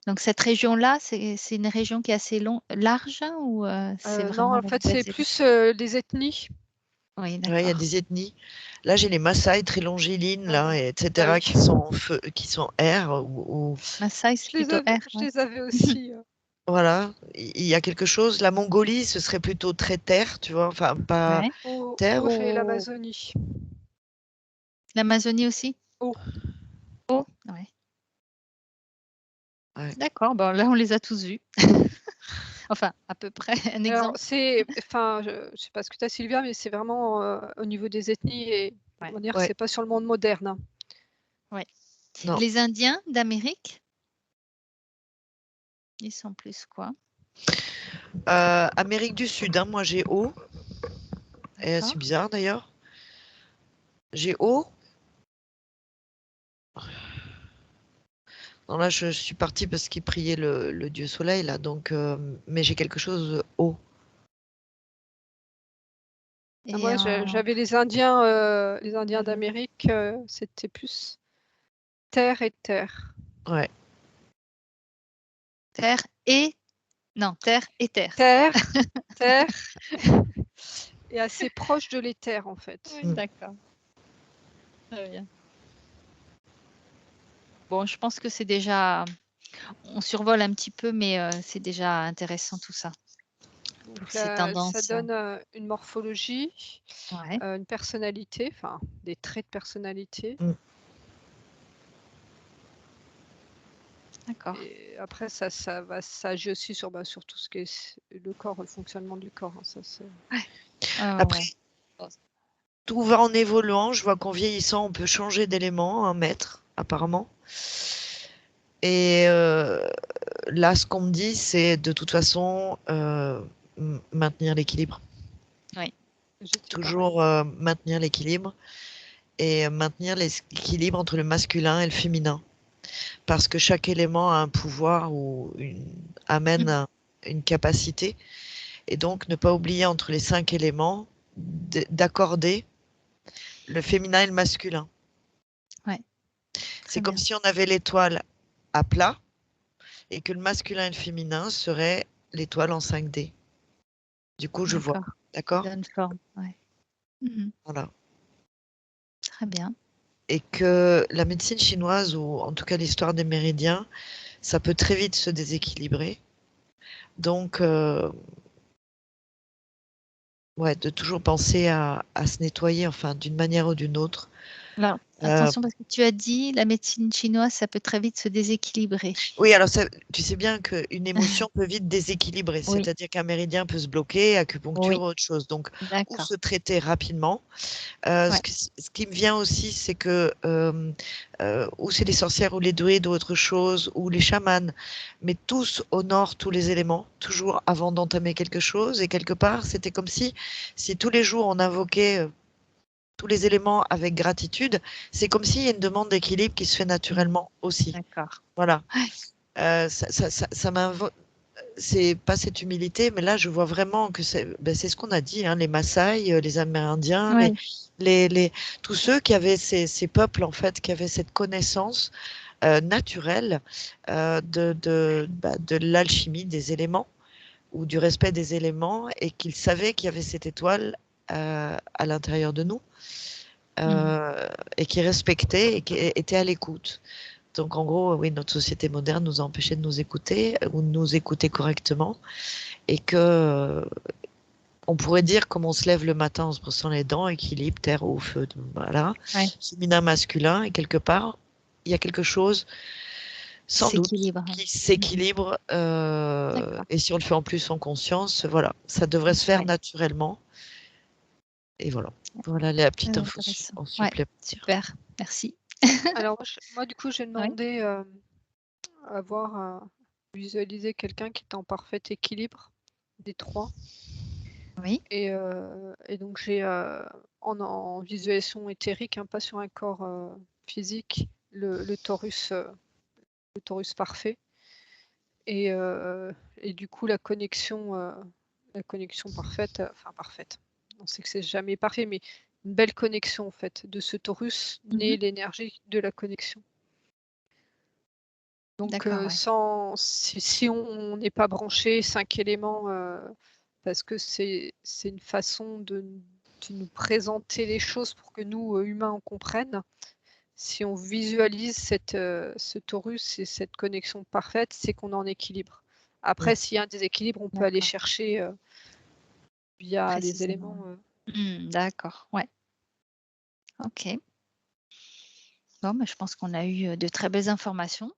Donc, cette région-là, c'est une région qui est assez large ou c'est Non, vraiment en la fait, c'est Nouvelle-Zélande? plus des ethnies. Oui, Ouais, il y a d'accord. des ethnies. Là, j'ai les Maasai très longilines, là, et Ah etc., oui. qui sont feu, qui sont air, ou Maasai, c'est plutôt R. Je Ouais. les avais aussi. voilà, il y a quelque chose. La Mongolie, ce serait plutôt très terre, tu vois, enfin, pas Ouais. terre J'ai ou... l'Amazonie. L'Amazonie aussi? Oh. Oh, ouais. Ouais. D'accord. Bon, là, on les a tous vus. Enfin, à peu près un Alors, exemple. enfin, je sais pas ce que tu as, Sylvia, mais c'est vraiment au niveau des ethnies et on Ouais. va dire que Ouais, c'est pas sur le monde moderne, hein. Ouais. non. Les Indiens d'Amérique, ils sont plus quoi? Amérique du Sud, hein, moi j'ai haut, et c'est D'accord. bizarre d'ailleurs. J'ai haut. Non, là, je suis partie parce qu'il priait le dieu soleil, là, donc, mais j'ai quelque chose de haut. Et Moi, j'avais les Indiens d'Amérique, c'était plus terre et terre. Ouais. terre et... Non, terre et terre. Terre, terre et assez proche de l'éther, en fait. Oui, d'accord. Très bien. Bon, je pense que c'est déjà... On survole un petit peu, mais c'est déjà intéressant tout ça. Donc Pour ces ça tendances. donne une morphologie, Ouais, une personnalité, enfin des traits de personnalité. Mm. d'accord. Et après, ça agit aussi sur tout ce qui est le corps, le fonctionnement du corps, hein, ça, Après, Ouais. tout va en évoluant. Je vois qu'en vieillissant, on peut changer d'élément, un mètre, apparemment. Et là, ce qu'on me dit, c'est de toute façon maintenir l'équilibre. Oui, J'étais pareil. Toujours maintenir l'équilibre et maintenir l'équilibre entre le masculin et le féminin. Parce que chaque élément a un pouvoir ou amène une capacité. Et donc, ne pas oublier entre les 5 éléments d'accorder le féminin et le masculin. ouais, C'est très comme bien. si on avait l'étoile à plat et que le masculin et le féminin seraient l'étoile en 5D. Du coup, je vois. D'accord. Ça D'accord? donne forme. Ouais. Mhm. Voilà. Très bien. Et que la médecine chinoise, ou en tout cas l'histoire des méridiens, ça peut très vite se déséquilibrer. Donc, ouais, de toujours penser à se nettoyer, enfin, d'une manière ou d'une autre. Là, Attention parce que tu as dit la médecine chinoise, ça peut très vite se déséquilibrer. Oui, alors tu sais bien qu'une émotion peut vite déséquilibrer, Oui. c'est-à-dire qu'un méridien peut se bloquer, acupuncture Oui. ou autre chose. Donc, ou D'accord. se traiter rapidement. Ouais. Ce qui me vient aussi, c'est que ou c'est les sorcières ou les druides ou autre chose, ou les chamans, mais tous honorent tous les éléments, toujours avant d'entamer quelque chose. Et quelque part, c'était comme si tous les jours on invoquait tous les éléments avec gratitude, c'est comme s'il y a une demande d'équilibre qui se fait naturellement aussi. D'accord. Voilà. Ouais. Ça m'invoque. C'est pas cette humilité, mais là, je vois vraiment que c'est ce qu'on a dit, hein, les Maasai, les Amérindiens, Ouais. tous ceux qui avaient ces peuples, en fait, qui avaient cette connaissance naturelle de l'alchimie des éléments ou du respect des éléments et qu'ils savaient qu'il y avait cette étoile à l'intérieur de nous et qui respectaient et qui étaient à l'écoute. Donc, en gros, oui, notre société moderne nous a empêchés de nous écouter ou de nous écouter correctement et que on pourrait dire comme on se lève le matin en se brossant les dents, équilibre, terre, eau, feu, voilà, Ouais. féminin, masculin, et quelque part, il y a quelque chose, sans doute, qui s'équilibre et si on le fait en plus en conscience, voilà, ça devrait se faire naturellement. Et voilà, voilà la petite info en supplémentaire. Super, merci. Alors moi, du coup, j'ai demandé à voir, visualiser quelqu'un qui est en parfait équilibre des 3. Oui. Et donc j'ai en visualisation éthérique, hein, pas sur un corps physique, le torus parfait. Et du coup la connexion parfaite, enfin parfaite. On sait que c'est jamais parfait, mais une belle connexion en fait. De ce torus naît l'énergie de la connexion. Donc si on n'est pas branché 5 éléments, parce que c'est une façon de nous présenter les choses pour que nous, humains, on comprenne. Si on visualise ce torus et cette connexion parfaite, c'est qu'on est en équilibre. Après, s'il y a un déséquilibre, on peut aller chercher via les éléments. D'accord, ouais. Ok. Bon, mais je pense qu'on a eu de très belles informations.